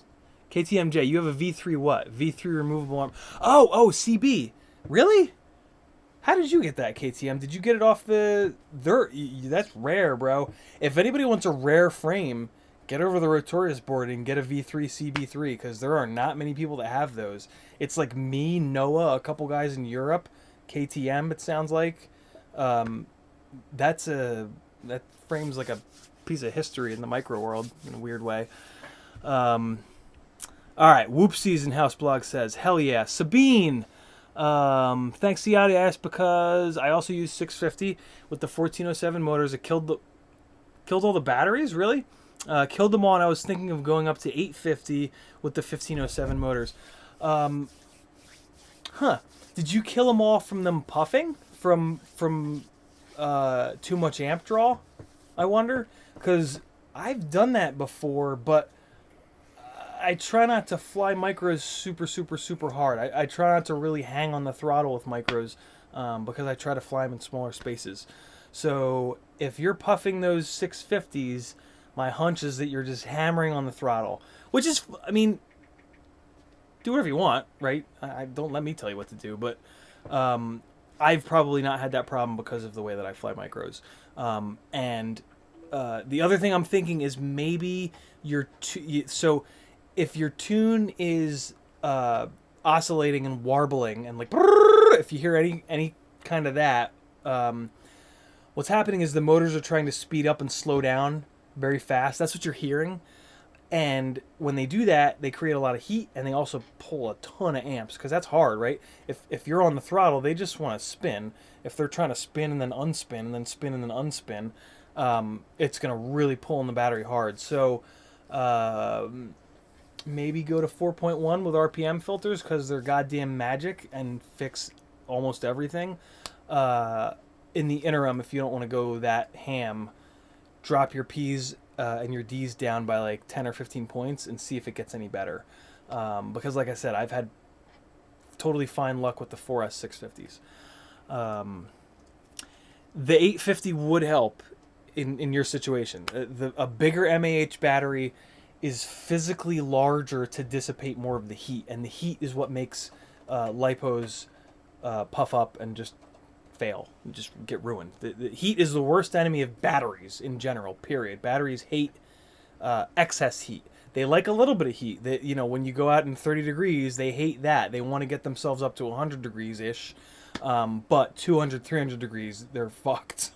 S1: KTMJ, you have a V3 what? V3 removable arm. Oh, CB. Really? How did you get that, KTM? Did you get it off the... That's rare, bro. If anybody wants a rare frame, get over the Rotorius board and get a V3 CB3, because there are not many people that have those. It's like me, Noah, a couple guys in Europe, KTM, it sounds like. That frame's like a piece of history in the micro world in a weird way. All right, Whoopsies in House Blog says, hell yeah. Sabine, thanks Ciati. I asked because I also use 650 with the 1407 motors. It killed all the batteries, really? Killed them all, and I was thinking of going up to 850 with the 1507 motors. Did you kill them all from them puffing? From too much amp draw? I wonder? Because I've done that before, but I try not to fly micros super, super, super hard. I try not to really hang on the throttle with micros because I try to fly them in smaller spaces. So if you're puffing those 650s, my hunch is that you're just hammering on the throttle. Which is, I mean, do whatever you want, right? I don't let me tell you what to do. But I've probably not had that problem because of the way that I fly micros. The other thing I'm thinking is maybe so if your tune is oscillating and warbling and like if you hear any kind of that, what's happening is the motors are trying to speed up and slow down very fast. That's what you're hearing. And when they do that, they create a lot of heat, and they also pull a ton of amps, because that's hard, right? If you're on the throttle, they just want to spin. If they're trying to spin and then unspin and then spin and then unspin, it's going to really pull in the battery hard. So maybe go to 4.1 with RPM filters, because they're goddamn magic and fix almost everything. In the interim, if you don't want to go that ham, drop your P's and your D's down by like 10 or 15 points and see if it gets any better. Because like I said, I've had totally fine luck with the 4S 650s. The 850 would help in your situation. A bigger MAH battery is physically larger to dissipate more of the heat, and the heat is what makes lipos puff up and just fail and just get ruined. The heat is the worst enemy of batteries in general, period. Batteries hate excess heat. They like a little bit of heat. When you go out in 30 degrees, they hate that. They want to get themselves up to 100 degrees-ish. But 200, 300 degrees, they're fucked.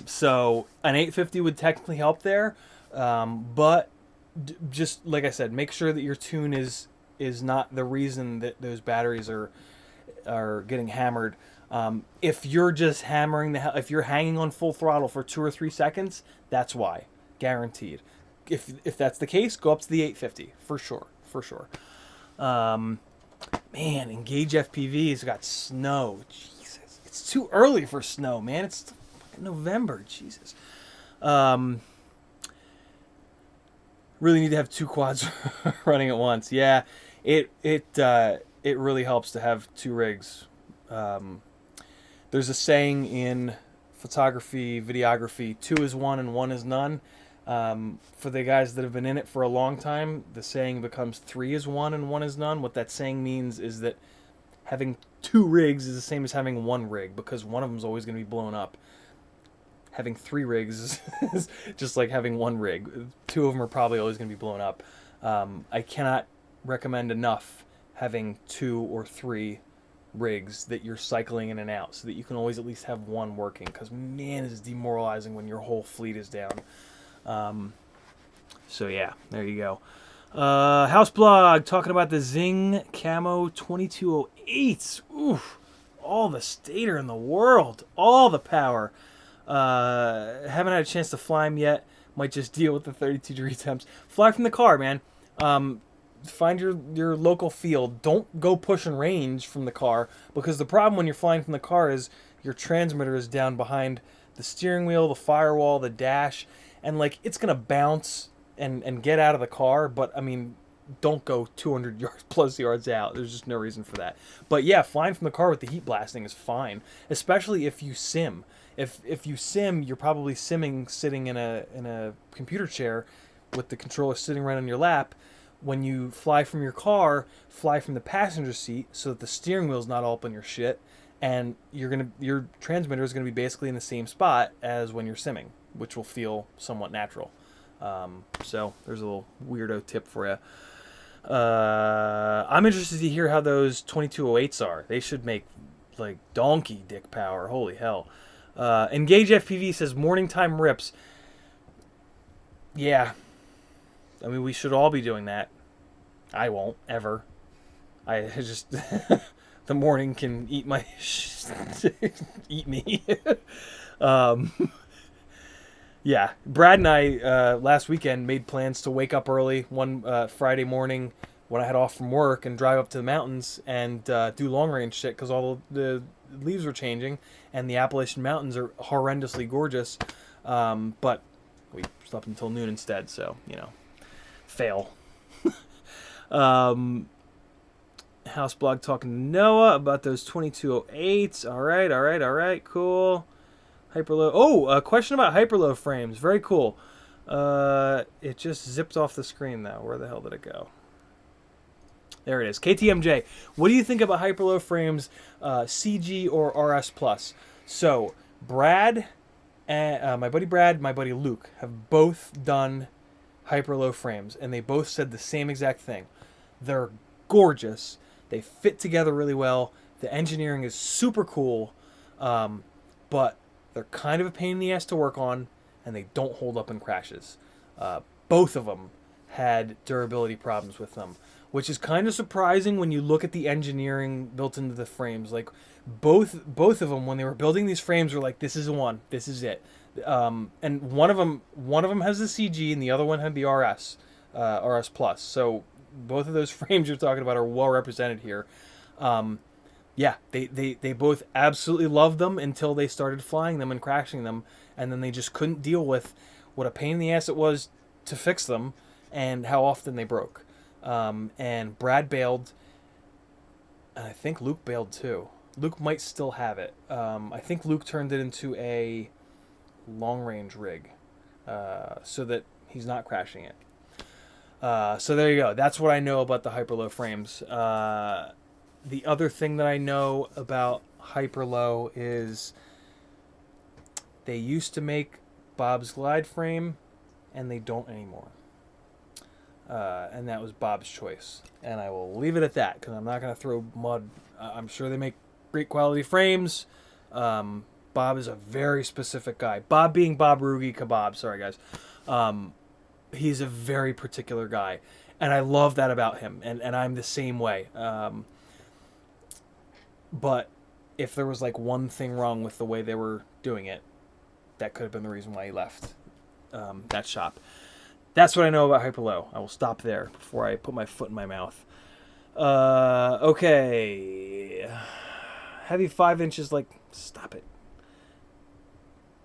S1: So an 850 would technically help there. But just like I said, make sure that your tune is not the reason that those batteries are getting hammered. If you're just hammering if you're hanging on full throttle for 2 or 3 seconds, that's why, guaranteed. If that's the case, go up to the 850 for sure. Man, Engage FPV's got snow. Jesus, it's too early for snow, man. It's November. Jesus. Really need to have 2 quads running at once. Yeah, it it really helps to have 2 rigs. There's a saying in photography, videography, 2 is 1 and 1 is none. For the guys that have been in it for a long time, the saying becomes 3 is 1 and 1 is none. What that saying means is that having 2 rigs is the same as having 1 rig, because one of them is always going to be blown up. Having 3 rigs is just like having 1 rig. 2 of them are probably always going to be blown up. I cannot recommend enough having 2 or 3 rigs that you're cycling in and out, so that you can always at least have 1 working, because man, it's demoralizing when your whole fleet is down. So yeah, there you go. House blog talking about the Zing Camo 2208s. Oof, all the stator in the world, all the power. Haven't had a chance to fly them yet. Might just deal with the 32 degree temps. Fly from the car, man. Find your local field. Don't go pushing range from the car, because the problem when you're flying from the car is your transmitter is down behind the steering wheel, the firewall, the dash, and like it's gonna bounce and get out of the car. But I mean, don't go 200 yards plus yards out. There's just no reason for that. But yeah, flying from the car with the heat blasting is fine, especially if you sim. If you sim, you're probably simming sitting in a computer chair with the controller sitting right on your lap. When you fly from your car, fly from the passenger seat so that the steering wheel's not all up in your shit, and your transmitter is gonna be basically in the same spot as when you're simming, which will feel somewhat natural. So there's a little weirdo tip for you. I'm interested to hear how those 2208s are. They should make like donkey dick power. Holy hell. Engage FPV says morning time rips. Yeah. I mean, we should all be doing that. I won't, ever. I just... the morning can eat my... eat me. Yeah. Brad and I, last weekend, made plans to wake up early one Friday morning when I had off from work and drive up to the mountains and do long-range shit, because all the leaves were changing, and the Appalachian Mountains are horrendously gorgeous. But we slept until noon instead, so, you know. Fail. House blog talking to Noah about those 2208s. All right, cool. Hyperlow. Oh, a question about hyperlow frames. Very cool. It just zipped off the screen though. Where the hell did it go? There it is. KTMJ. What do you think about hyperlow frames, CG or RS Plus? So Brad, my buddy Brad, my buddy Luke have both done hyperlow frames, and they both said the same exact thing. They're gorgeous. They fit together really well. The engineering is super cool, but they're kind of a pain in the ass to work on, and they don't hold up in crashes. Both of them had durability problems with them, which is kind of surprising when you look at the engineering built into the frames. Like both of them, when they were building these frames, were like, "This is the one. This is it." And one of them has the CG, and the other one had the RS Plus. So both of those frames you're talking about are well represented here. Yeah, they both absolutely loved them until they started flying them and crashing them, and then they just couldn't deal with what a pain in the ass it was to fix them and how often they broke. And Brad bailed, and I think Luke bailed too. Luke might still have it. I think Luke turned it into a long-range rig so that he's not crashing it. So there you go. That's what I know about the hyperlow frames. The other thing that I know about hyperlow is they used to make Bob's glide frame, and they don't anymore. And that was Bob's choice. And I will leave it at that, because I'm not going to throw mud. I'm sure they make great quality frames. Bob is a very specific guy. Bob being Bob Rugi Kebab. Sorry, guys. He's a very particular guy. And I love that about him. And I'm the same way. But if there was like one thing wrong with the way they were doing it, that could have been the reason why he left that shop. That's what I know about hyperlow. I will stop there before I put my foot in my mouth. Okay. Heavy 5 inches, like, stop it.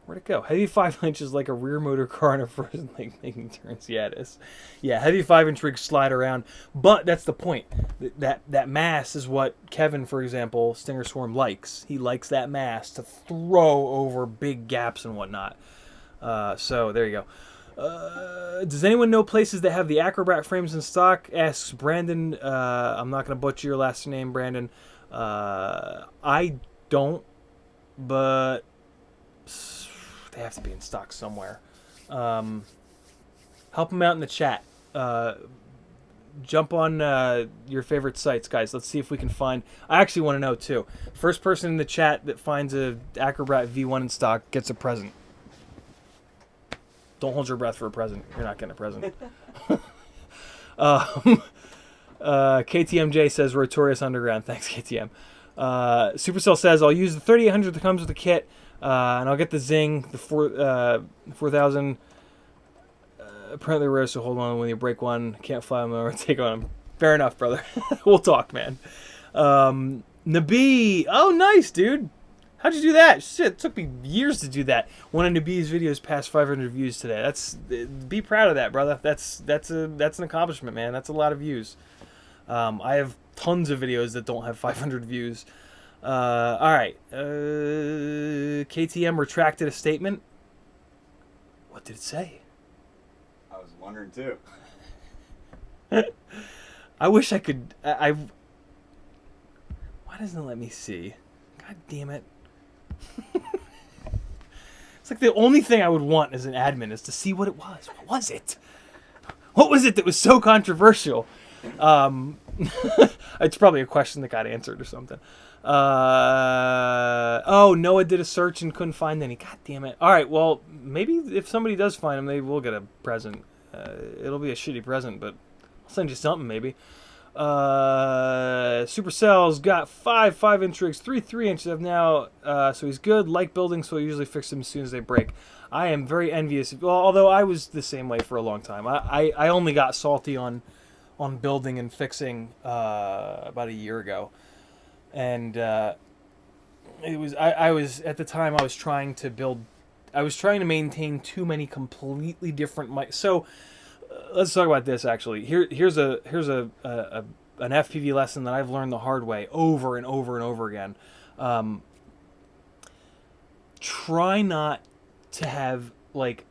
S1: Where'd it go? Heavy 5-inch is like a rear motor car on a frozen lake making turns. Yeah, it is. Yeah, heavy 5-inch rigs slide around. But that's the point. That mass is what Kevin, for example, Stinger Swarm likes. He likes that mass to throw over big gaps and whatnot. So there you go. Does anyone know places that have the Acrobat frames in stock? Asks Brandon. I'm not going to butcher your last name, Brandon. I don't, but they have to be in stock somewhere. Help them out in the chat. Jump on your favorite sites, guys. Let's see if we can find... I actually want to know, too. First person in the chat that finds a Acrobat V1 in stock gets a present. Don't hold your breath for a present. You're not getting a present. KTMJ says Rotorious Underground. Thanks, KTM. Supercell says, I'll use the 3800 that comes with the kit, and I'll get the Zing, the 4000. Apparently rare, so hold on. When you break one, can't fly them or take on them. Fair enough, brother. We'll talk, man. Nabi. Oh, nice, dude. How'd you do that? Shit, it took me years to do that. One of Nabi's videos passed 500 views today. Be proud of that, brother. That's an accomplishment, man. That's a lot of views. I have tons of videos that don't have 500 views. All right. KTM retracted a statement. What did it say?
S2: I was wondering too.
S1: I wish I could. Why doesn't it let me see? God damn it. It's like the only thing I would want as an admin is to see what it was. What was it? What was it that was so controversial? It's probably a question that got answered or something. Oh, Noah did a search and couldn't find any. God damn it. All right, well, maybe if somebody does find them, they will get a present. It'll be a shitty present, but I'll send you something maybe. Supercell's got 5-inch rigs, 3-inch of now, so he's good. Like building, so I usually fix them as soon as they break. I am very envious. Well, although I was the same way for a long time. I only got salty on building and fixing about a year ago, and it was I was at the time I was trying to maintain too many completely different so let's talk about this actually. Here's an FPV lesson that I've learned the hard way over and over and over again. Try not to have, like,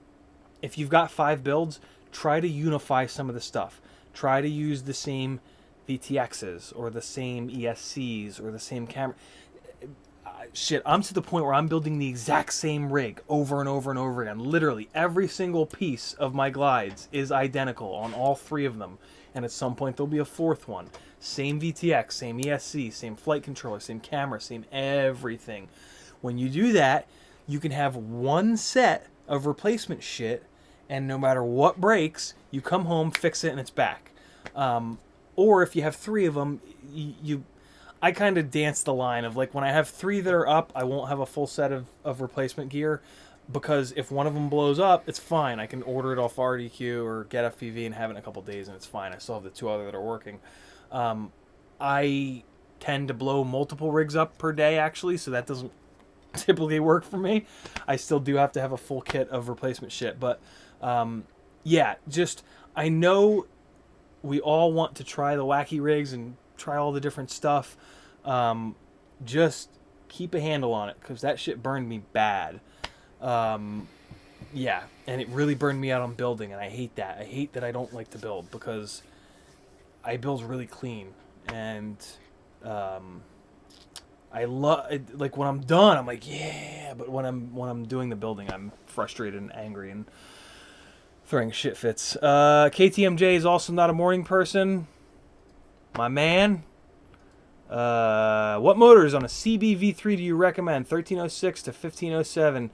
S1: if you've got 5 builds, try to unify some of the stuff. Try to use the same VTXs or the same ESCs or the same camera. Shit, I'm to the point where I'm building the exact same rig over and over and over again. Literally, every single piece of my glides is identical on all 3 of them. And at some point, there'll be a 4th one. Same VTX, same ESC, same flight controller, same camera, same everything. When you do that, you can have one set of replacement shit, and no matter what breaks, you come home, fix it, and it's back. Or if you have 3 of them, I kind of dance the line of, like, when I have 3 that are up, I won't have a full set of replacement gear, because if one of them blows up, it's fine. I can order it off RDQ or get FPV and have it in a couple days, and it's fine. I still have the 2 other that are working. I tend to blow multiple rigs up per day, actually, so that doesn't typically work for me. I still do have to have a full kit of replacement shit, but yeah, just, I know we all want to try the wacky rigs and try all the different stuff. Just keep a handle on it, because that shit burned me bad. Yeah, and it really burned me out on building, and I hate that. I hate that I don't like to build, because I build really clean, and I love, like, when I'm done, I'm like, yeah, but when I'm doing the building, I'm frustrated and angry and throwing shit fits. KTMJ is also not a morning person. My man. What motors on a CB V3 do you recommend? 1306 to 1507.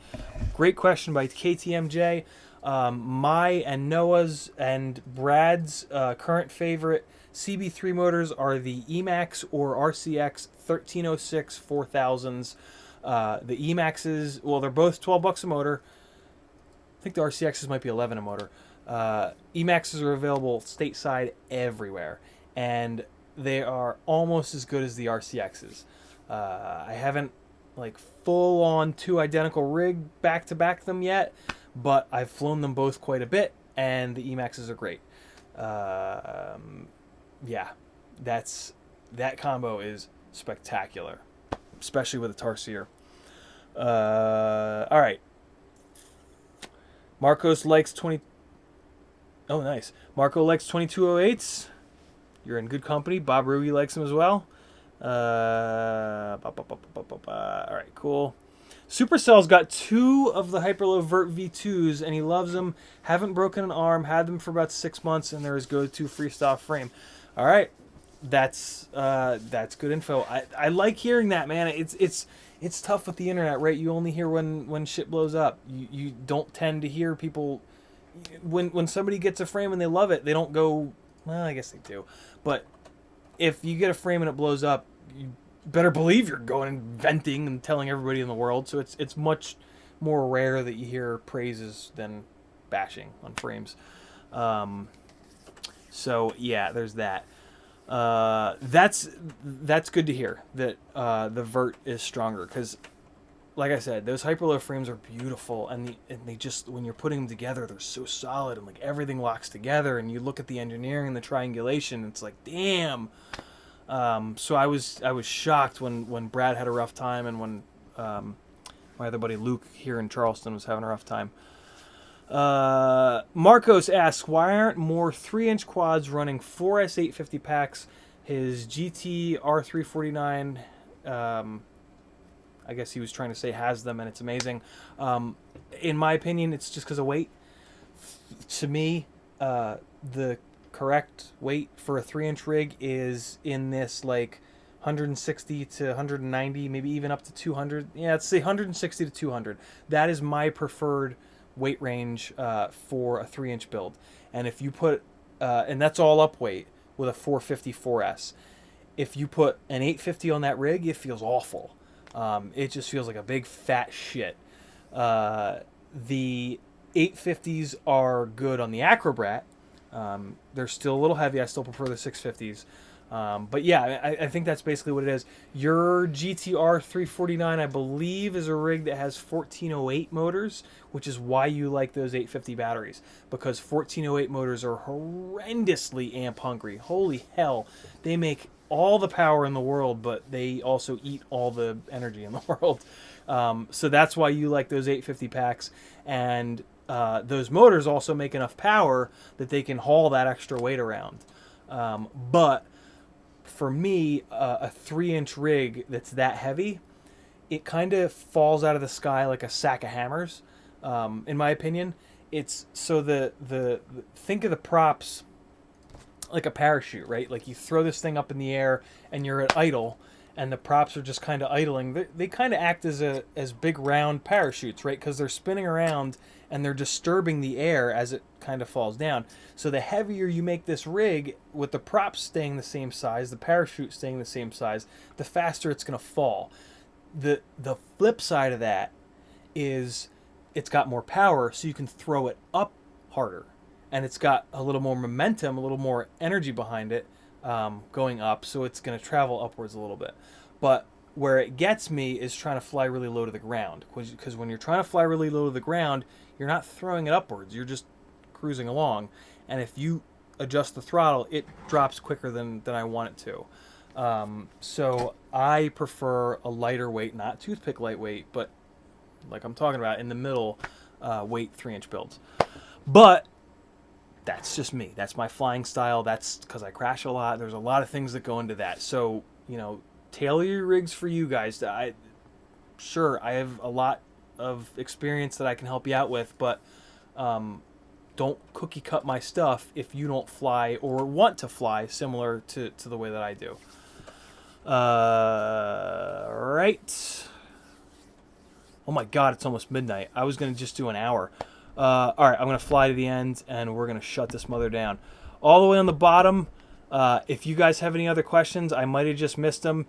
S1: Great question by KTMJ. My and Noah's and Brad's current favorite CB3 motors are the Emax or RCX 1306 4000s. The Emaxes, well, they're both $12 a motor. I think the RCXs might be 11 a motor. Emaxes are available stateside everywhere, and they are almost as good as the RCXs. I haven't like full on two identical rig back to back them yet, but I've flown them both quite a bit, and the Emaxes are great. Yeah, that combo is spectacular, especially with a Tarsier. All right. Marcos likes 20. Oh, nice. Marco likes 2208s. You're in good company. Bob Ruby likes them as well. All right, cool. Supercell's got 2 of the Hyperlow Vert V2s, and he loves them. Haven't broken an arm. Had them for about 6 months, and they're his go-to freestyle frame. All right, that's good info. I like hearing that, man. It's tough with the internet, right? You only hear when shit blows up. You don't tend to hear people when somebody gets a frame and they love it. They don't go, well, I guess they do, but if you get a frame and it blows up, you better believe you're going and venting and telling everybody in the world. So it's much more rare that you hear praises than bashing on frames. So yeah, there's that. That's good to hear that the Vert is stronger, because like I said, those Hyperlow frames are beautiful, and they just, when you're putting them together, they're so solid, and like everything locks together, and you look at the engineering and the triangulation, it's like, damn. So I was shocked when Brad had a rough time, and when my other buddy Luke here in Charleston was having a rough time. Marcos asks, why aren't more 3-inch quads running 4S850 packs? His GT R349, I guess he was trying to say has them, and it's amazing. In my opinion, it's just because of weight. To me, the correct weight for a 3-inch rig is in this like 160 to 190, maybe even up to 200. Yeah, let's say 160 to 200. That is my preferred weight range for a 3-inch build. And if you put, and that's all up weight with a 450 4S. If you put an 850 on that rig, it feels awful. It just feels like a big fat shit. The 850s are good on the Acrobrat. They're still a little heavy. I still prefer the 650s. But yeah, I think that's basically what it is. Your GTR 349, I believe, is a rig that has 1408 motors, which is why you like those 850 batteries, because 1408 motors are horrendously amp hungry. Holy hell. They make all the power in the world, but they also eat all the energy in the world. So that's why you like those 850 packs. And those motors also make enough power that they can haul that extra weight around. But for me, a 3-inch rig that's that heavy, it kind of falls out of the sky like a sack of hammers, in my opinion. It's so the think of the props like a parachute, right? Like you throw this thing up in the air and you're at idle, and the props are just kind of idling. They kind of act as big round parachutes, right? Because they're spinning around and they're disturbing the air as it kind of falls down. So the heavier you make this rig, with the props staying the same size, the parachute staying the same size, the faster it's going to fall. The flip side of that is it's got more power, so you can throw it up harder. And it's got a little more momentum, a little more energy behind it going up, so it's going to travel upwards a little bit. But where it gets me is trying to fly really low to the ground. Because when you're trying to fly really low to the ground, you're not throwing it upwards. You're just cruising along. And if you adjust the throttle, it drops quicker than I want it to. So I prefer a lighter weight, not toothpick lightweight, but like I'm talking about, in the middle weight 3-inch builds. But that's just me. That's my flying style. That's because I crash a lot. There's a lot of things that go into that. So, tailor your rigs for you guys. I have a lot of experience that I can help you out with, but don't cookie cut my stuff if you don't fly or want to fly similar to the way that I do. Right. Oh my God, it's almost midnight. I was going to just do an hour. All right, I'm going to fly to the end, and we're going to shut this mother down. All the way on the bottom, if you guys have any other questions, I might have just missed them.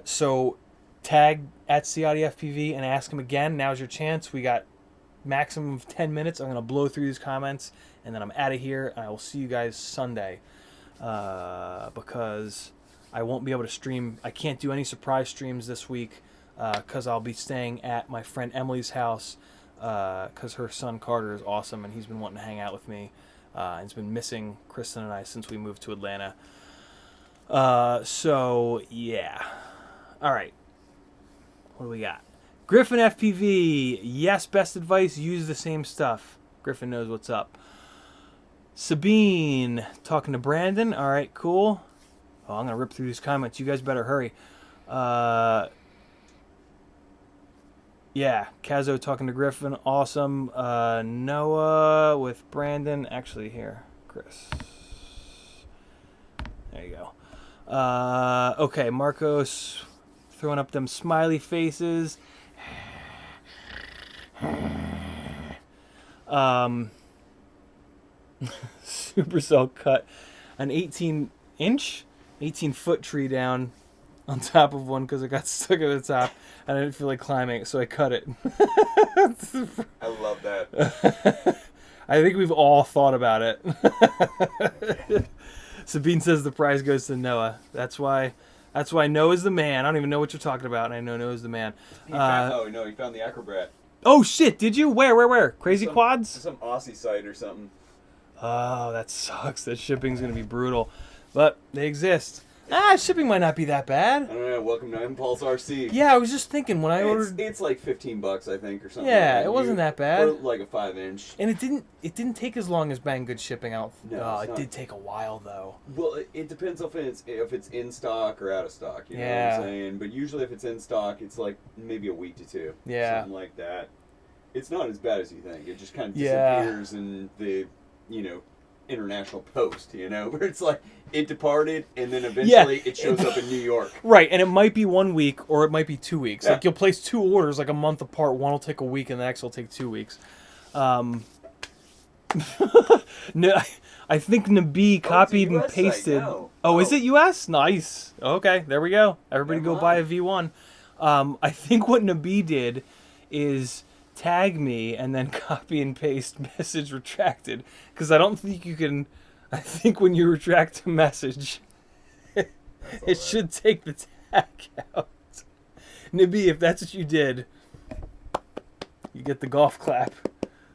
S1: So tag at CiottiFPV and ask them again. Now's your chance. We got maximum of 10 minutes. I'm going to blow through these comments, and then I'm out of here, and I will see you guys Sunday because I won't be able to stream. I can't do any surprise streams this week because I'll be staying at my friend Emily's house because her son Carter is awesome and he's been wanting to hang out with me. And he's been missing Kristen and I since we moved to Atlanta. So, yeah. All right. What do we got? Griffin FPV. Yes, best advice. Use the same stuff. Griffin knows what's up. Sabine. Talking to Brandon. All right, cool. Oh, I'm going to rip through these comments. You guys better hurry. Yeah, Kazo talking to Griffin. Awesome. Noah with Brandon. Actually, here. Chris. There you go. Okay, Marcos throwing up them smiley faces. Supercell cut an 18-foot tree down on top of one because it got stuck at the top and I didn't feel like climbing it, so I cut it.
S2: I love that.
S1: I think we've all thought about it. Sabine says the prize goes to Noah. That's why Noah's the man. I don't even know what you're talking about, and I know Noah's the man.
S2: He found the Acrobat.
S1: Oh shit! Did you? Where? Crazy Quads?
S2: Some Aussie site or something.
S1: Oh, that sucks. That shipping's gonna be brutal, but they exist. Shipping might not be that bad.
S2: I don't know. Welcome to Impulse RC.
S1: Yeah, I was just thinking when I ordered.
S2: It's like $15, I think, or something.
S1: Yeah,
S2: like
S1: it wasn't that bad.
S2: For like a 5-inch.
S1: And it didn't take as long as Banggood shipping out.
S2: No,
S1: it did take a while though.
S2: Well, it depends if it's in stock or out of stock. You know what I'm saying? But usually, if it's in stock, it's like maybe a week to two.
S1: Yeah.
S2: Something like that. It's not as bad as you think. It just kind of disappears in the, international post, where it's like it departed and then eventually it shows up in New York.
S1: Right, and it might be 1 week or it might be 2 weeks.
S2: Yeah.
S1: Like you'll place 2 orders like a month apart. One will take a week and the next will take 2 weeks. No, I think Nabi copied and pasted. Oh, is it US? Nice. Okay, there we go. Everybody go buy a V1. I think what Nabi did is tag me and then copy and paste message retracted, because I don't think you can. I think when you retract a message it should take the tag out. Nabi, if that's what you did, you get the golf clap.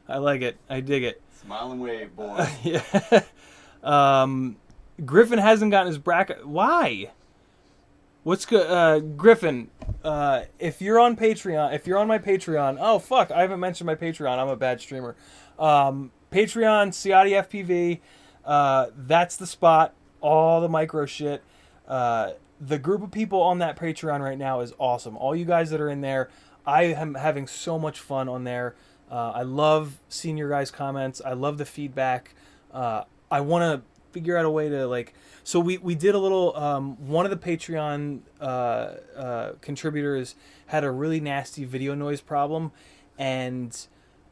S1: I like it. I dig it.
S2: Smile and wave, boy.
S1: Yeah. Griffin hasn't gotten his bracket. Why? What's good? Griffin, if you're on Patreon, if you're on my Patreon, oh fuck, I haven't mentioned my Patreon. I'm a bad streamer. Patreon, Ciotti FPV, that's the spot. All the micro shit. The group of people on that Patreon right now is awesome. All you guys that are in there, I am having so much fun on there. I love seeing your guys' comments. I love the feedback. I want to figure out a way to so we did a little one of the Patreon contributors had a really nasty video noise problem, and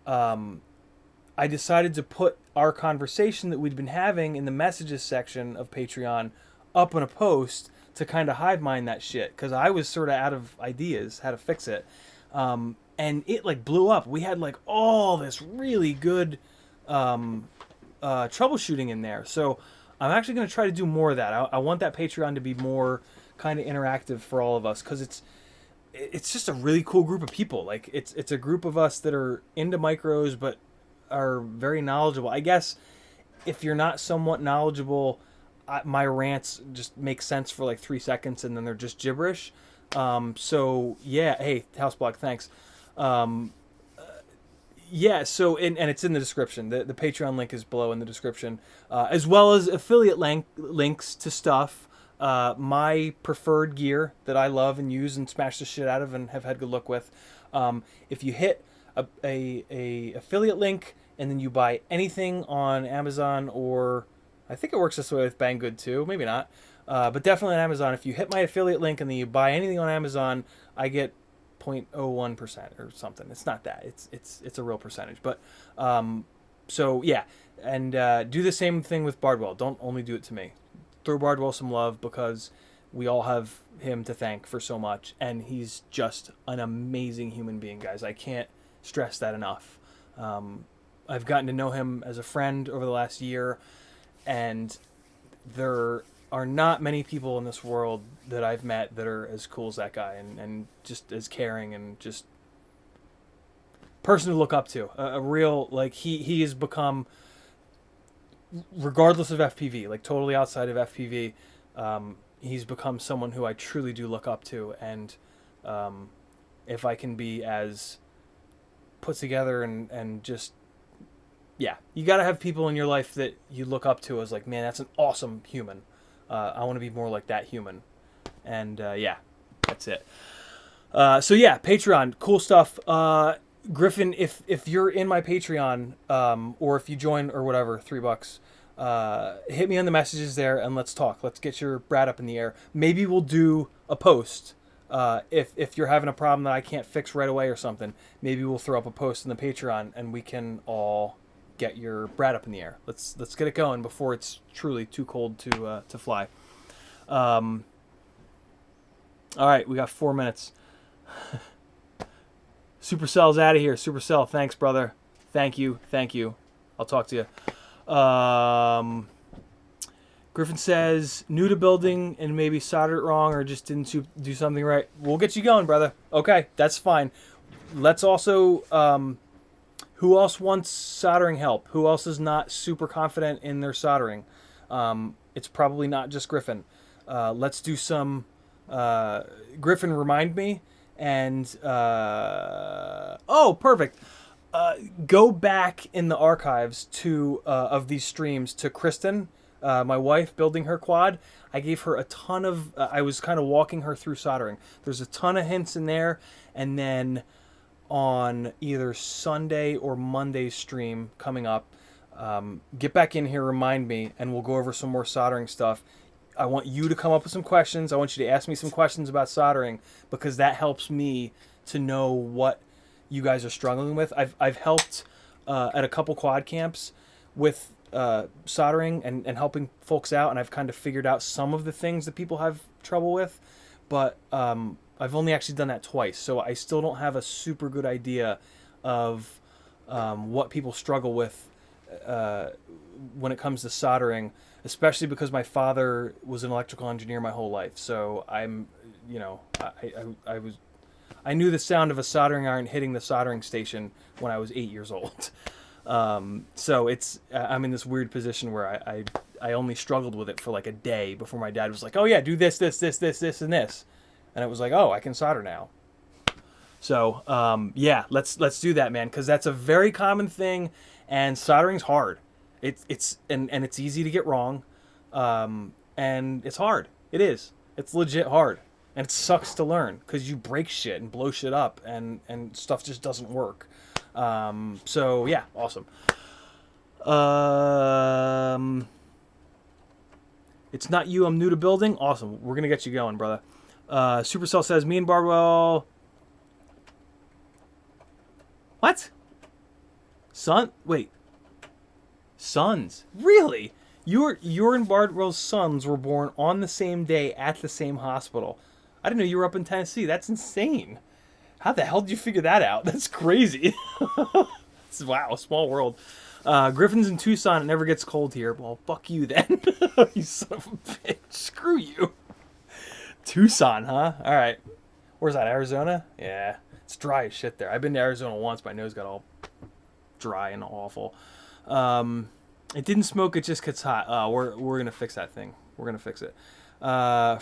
S1: I decided to put our conversation that we'd been having in the messages section of Patreon up on a post to kind of hive mind that shit, because I was sort of out of ideas how to fix it, and it blew up. We had all this really good troubleshooting in there. So I'm actually going to try to do more of that. I want that Patreon to be more kind of interactive for all of us, because it's just a really cool group of people. It's a group of us that are into micros but are very knowledgeable. I guess if you're not somewhat knowledgeable, my rants just make sense for 3 seconds and then they're just gibberish. So yeah, hey, Houseblock, thanks. Yeah, so and it's in the description. The Patreon link is below in the description, as well as affiliate links to stuff. My preferred gear that I love and use and smash the shit out of and have had good luck with. If you hit a affiliate link and then you buy anything on Amazon, or I think it works this way with Banggood too, maybe not, but definitely on Amazon. If you hit my affiliate link and then you buy anything on Amazon, I get 0.01% or something. It's not that. It's a real percentage. But so yeah, and do the same thing with Bardwell. Don't only do it to me. Throw Bardwell some love, because we all have him to thank for so much, and he's just an amazing human being, guys. I can't stress that enough. I've gotten to know him as a friend over the last year, and are not many people in this world that I've met that are as cool as that guy, and just as caring, and just person to look up to. A real, like, he has become, regardless of FPV, like totally outside of FPV, he's become someone who I truly do look up to. And if I can be as put together and just, yeah, you got to have people in your life that you look up to as like, man, that's an awesome human. I want to be more like that human. And yeah, that's it. So yeah, Patreon, cool stuff. Griffin, if you're in my Patreon, or if you join or whatever, $3, hit me on the messages there and let's talk. Let's get your brat up in the air. Maybe we'll do a post. If you're having a problem that I can't fix right away or something, maybe we'll throw up a post in the Patreon and we can all get your brat up in the air. Let's get it going before it's truly too cold to fly. All right, we got 4 minutes. Supercell's out of here. Supercell, thanks, brother. Thank you. I'll talk to you. Griffin says, new to building and maybe soldered it wrong or just didn't do something right. We'll get you going, brother. Okay, that's fine. Let's also, who else wants soldering help? Who else is not super confident in their soldering? It's probably not just Griffin. Let's do some, Griffin, remind me. And, oh, perfect. Go back in the archives to of these streams to Kristen, my wife, building her quad. I gave her a ton of, I was kind of walking her through soldering. There's a ton of hints in there. And then on either Sunday or Monday stream coming up, get back in here, remind me, and we'll go over some more soldering stuff. I want you to come up with some questions. I want you to ask me some questions about soldering, because that helps me to know what you guys are struggling with. I've helped at a couple quad camps with soldering and helping folks out, and I've kind of figured out some of the things that people have trouble with, but I've only actually done that twice, so I still don't have a super good idea of what people struggle with when it comes to soldering, especially because my father was an electrical engineer my whole life. So I'm, you know, I knew the sound of a soldering iron hitting the soldering station when I was 8 years old. So it's, I'm in this weird position where I only struggled with it for like a day before my dad was like, oh yeah, do this, and this. And it was like, oh, I can solder now. So, yeah, let's do that, man. 'Cause that's a very common thing, and soldering's hard. It's easy to get wrong. And it's hard. It is. It's legit hard. And it sucks to learn, 'cause you break shit and blow shit up and stuff just doesn't work. So yeah, awesome. It's not you, I'm new to building. Awesome. We're going to get you going, brother. Supercell says, me and Bardwell. What? Wait. Sons? Really? Your and Bardwell's sons were born on the same day at the same hospital. I didn't know you were up in Tennessee. That's insane. How the hell did you figure that out? That's crazy. Wow, small world. Griffin's in Tucson. It never gets cold here. Well, fuck you then. You son of a bitch. Screw you. Tucson, huh? All right. Where's that, Arizona? Yeah. It's dry as shit there. I've been to Arizona once. My nose got all dry and awful. It didn't smoke. It just gets hot. We're going to fix that thing. We're going to fix it.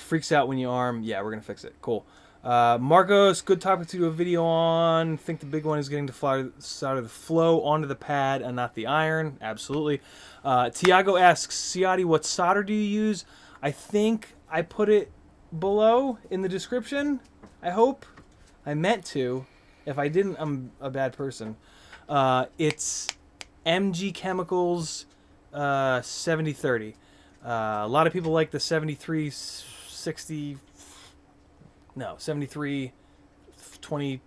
S1: Freaks out when you arm. Yeah, we're going to fix it. Cool. Marcos, good topic to do a video on. Think the big one is getting to fly out of the flow onto the pad and not the iron. Absolutely. Tiago asks, Ciotti, what solder do you use? I think I put it below in the description. I hope. I meant to. If I didn't, I'm a bad person. It's MG Chemicals 7030. A lot of people like the 7360. No, 73 20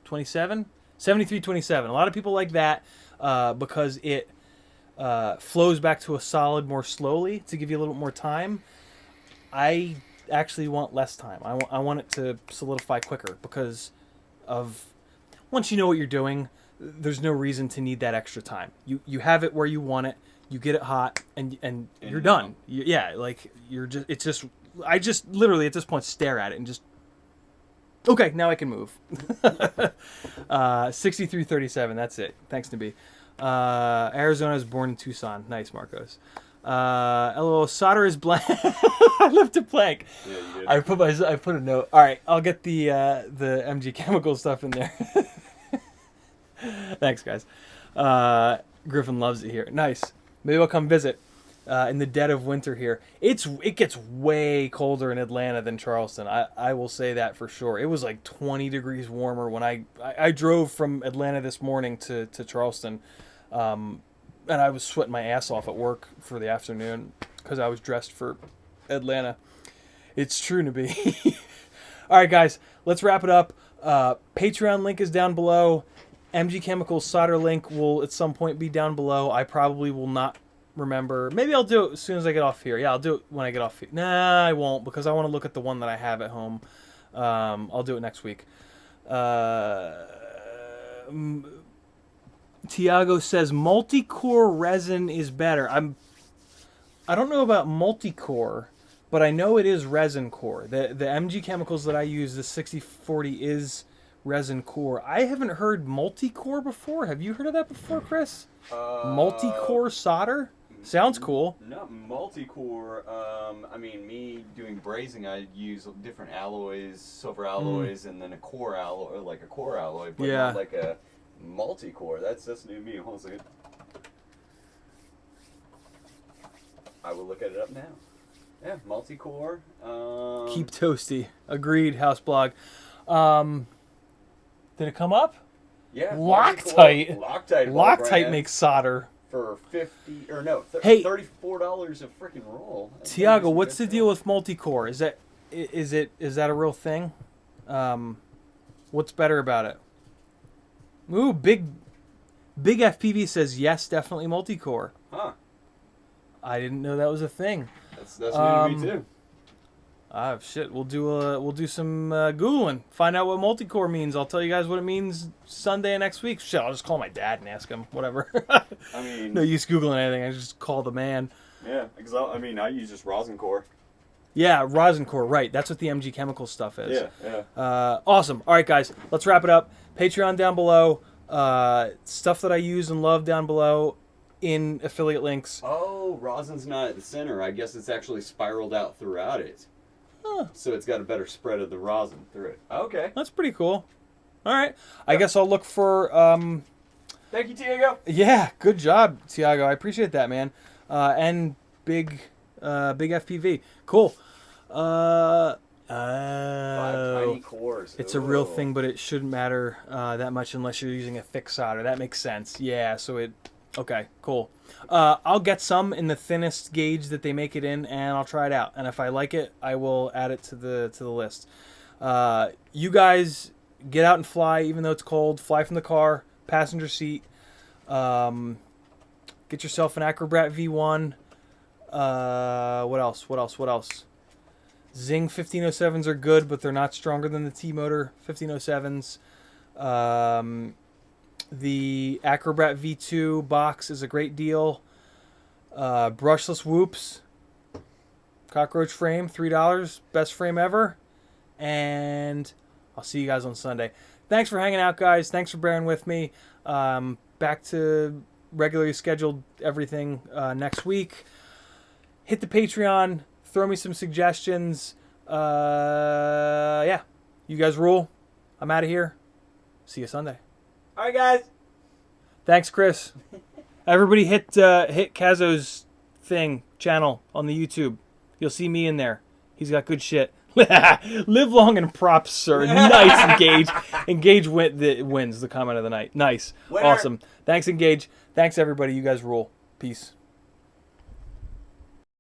S1: 27? 7327. A lot of people like that because it flows back to a solid more slowly to give you a little more time. I actually want less time. I want it to solidify quicker because of once you know what you're doing, there's no reason to need that extra time. You have it where you want it. You get it hot, and you're
S2: and
S1: done. Yeah, like you're just. It's just. I just literally at this point stare at it and just. Okay, now I can move. 6337. That's it. Thanks, Nabi. Arizona is born in Tucson. Nice, Marcos. LOL. Solder is blank. I left a blank.
S2: Yeah, you did.
S1: I put a note. All right, I'll get the MG Chemical stuff in there. Thanks, guys. Griffin loves it here. Nice. Maybe I'll come visit in the dead of winter here. It gets way colder in Atlanta than Charleston. I will say that for sure. It was like 20 degrees warmer when I drove from Atlanta this morning to Charleston. And I was sweating my ass off at work for the afternoon because I was dressed for Atlanta. It's true to be. All right, guys, let's wrap it up. Patreon link is down below. MG Chemicals solder link will at some point be down below. I probably will not remember. Maybe I'll do it as soon as I get off here. Yeah, I'll do it when I get off here. Nah, I won't because I want to look at the one that I have at home. I'll do it next week. Tiago says multi-core resin is better. I don't know about multi-core, but I know it is resin core. The MG Chemicals that I use, the 6040 is resin core. I haven't heard multi-core before. Have you heard of that before, Chris? Multi-core solder? Sounds cool.
S2: Not multi-core. I mean, me doing brazing, I use different alloys, silver alloys, and then a core alloy, like a core alloy, but not like a multi-core. That's new to me. Hold on a second. I will look at it up now. Yeah, multi-core.
S1: Keep toasty. Agreed, House Blog. Did it come up?
S2: Yeah.
S1: Loctite.
S2: Loctite.
S1: Loctite makes solder.
S2: For $34 a freaking roll.
S1: Tiago, what's the deal with multi-core? Is that a real thing? What's better about it? Ooh, big FPV says yes, definitely multi-core.
S2: Huh.
S1: I didn't know that was a thing.
S2: That's new to me too.
S1: Shit. We'll do some Googling. Find out what multi-core means. I'll tell you guys what it means Sunday of next week. Shit, I'll just call my dad and ask him. Whatever.
S2: I mean,
S1: no use Googling anything. I just call the man.
S2: Yeah, because I use just rosin core.
S1: Yeah, rosin core. Right. That's what the MG Chemical stuff is.
S2: Yeah.
S1: Awesome. All right, guys. Let's wrap it up. Patreon down below. Stuff that I use and love down below in affiliate links.
S2: Oh, rosin's not at the center. I guess it's actually spiraled out throughout it.
S1: Huh.
S2: So it's got a better spread of the rosin through it. Okay.
S1: That's pretty cool. All right. I guess I'll look for...
S2: Thank you, Tiago.
S1: Yeah, good job, Tiago. I appreciate that, man. And big FPV. Cool.
S2: 5 tiny cores.
S1: It's a real thing, but it shouldn't matter that much unless you're using a thick solder. That makes sense. Yeah, so it... Okay, cool. I'll get some in the thinnest gauge that they make it in, and I'll try it out. And if I like it, I will add it to the list. You guys get out and fly, even though it's cold. Fly from the car, passenger seat. Get yourself an Acrobat V1. What else? Zing 1507s are good, but they're not stronger than the T-Motor 1507s. The Acrobat V2 box is a great deal. Brushless whoops. Cockroach frame, $3. Best frame ever. And I'll see you guys on Sunday. Thanks for hanging out, guys. Thanks for bearing with me. Back to regularly scheduled everything next week. Hit the Patreon. Throw me some suggestions. Yeah. You guys rule. I'm out of here. See you Sunday.
S2: All right, guys.
S1: Thanks, Chris. Everybody hit Kazo's channel on the YouTube. You'll see me in there. He's got good shit. Live long and props, sir. Nice, Engage. Engage wins the comment of the night. Nice.
S2: Winner.
S1: Awesome. Thanks, Engage. Thanks, everybody. You guys rule. Peace.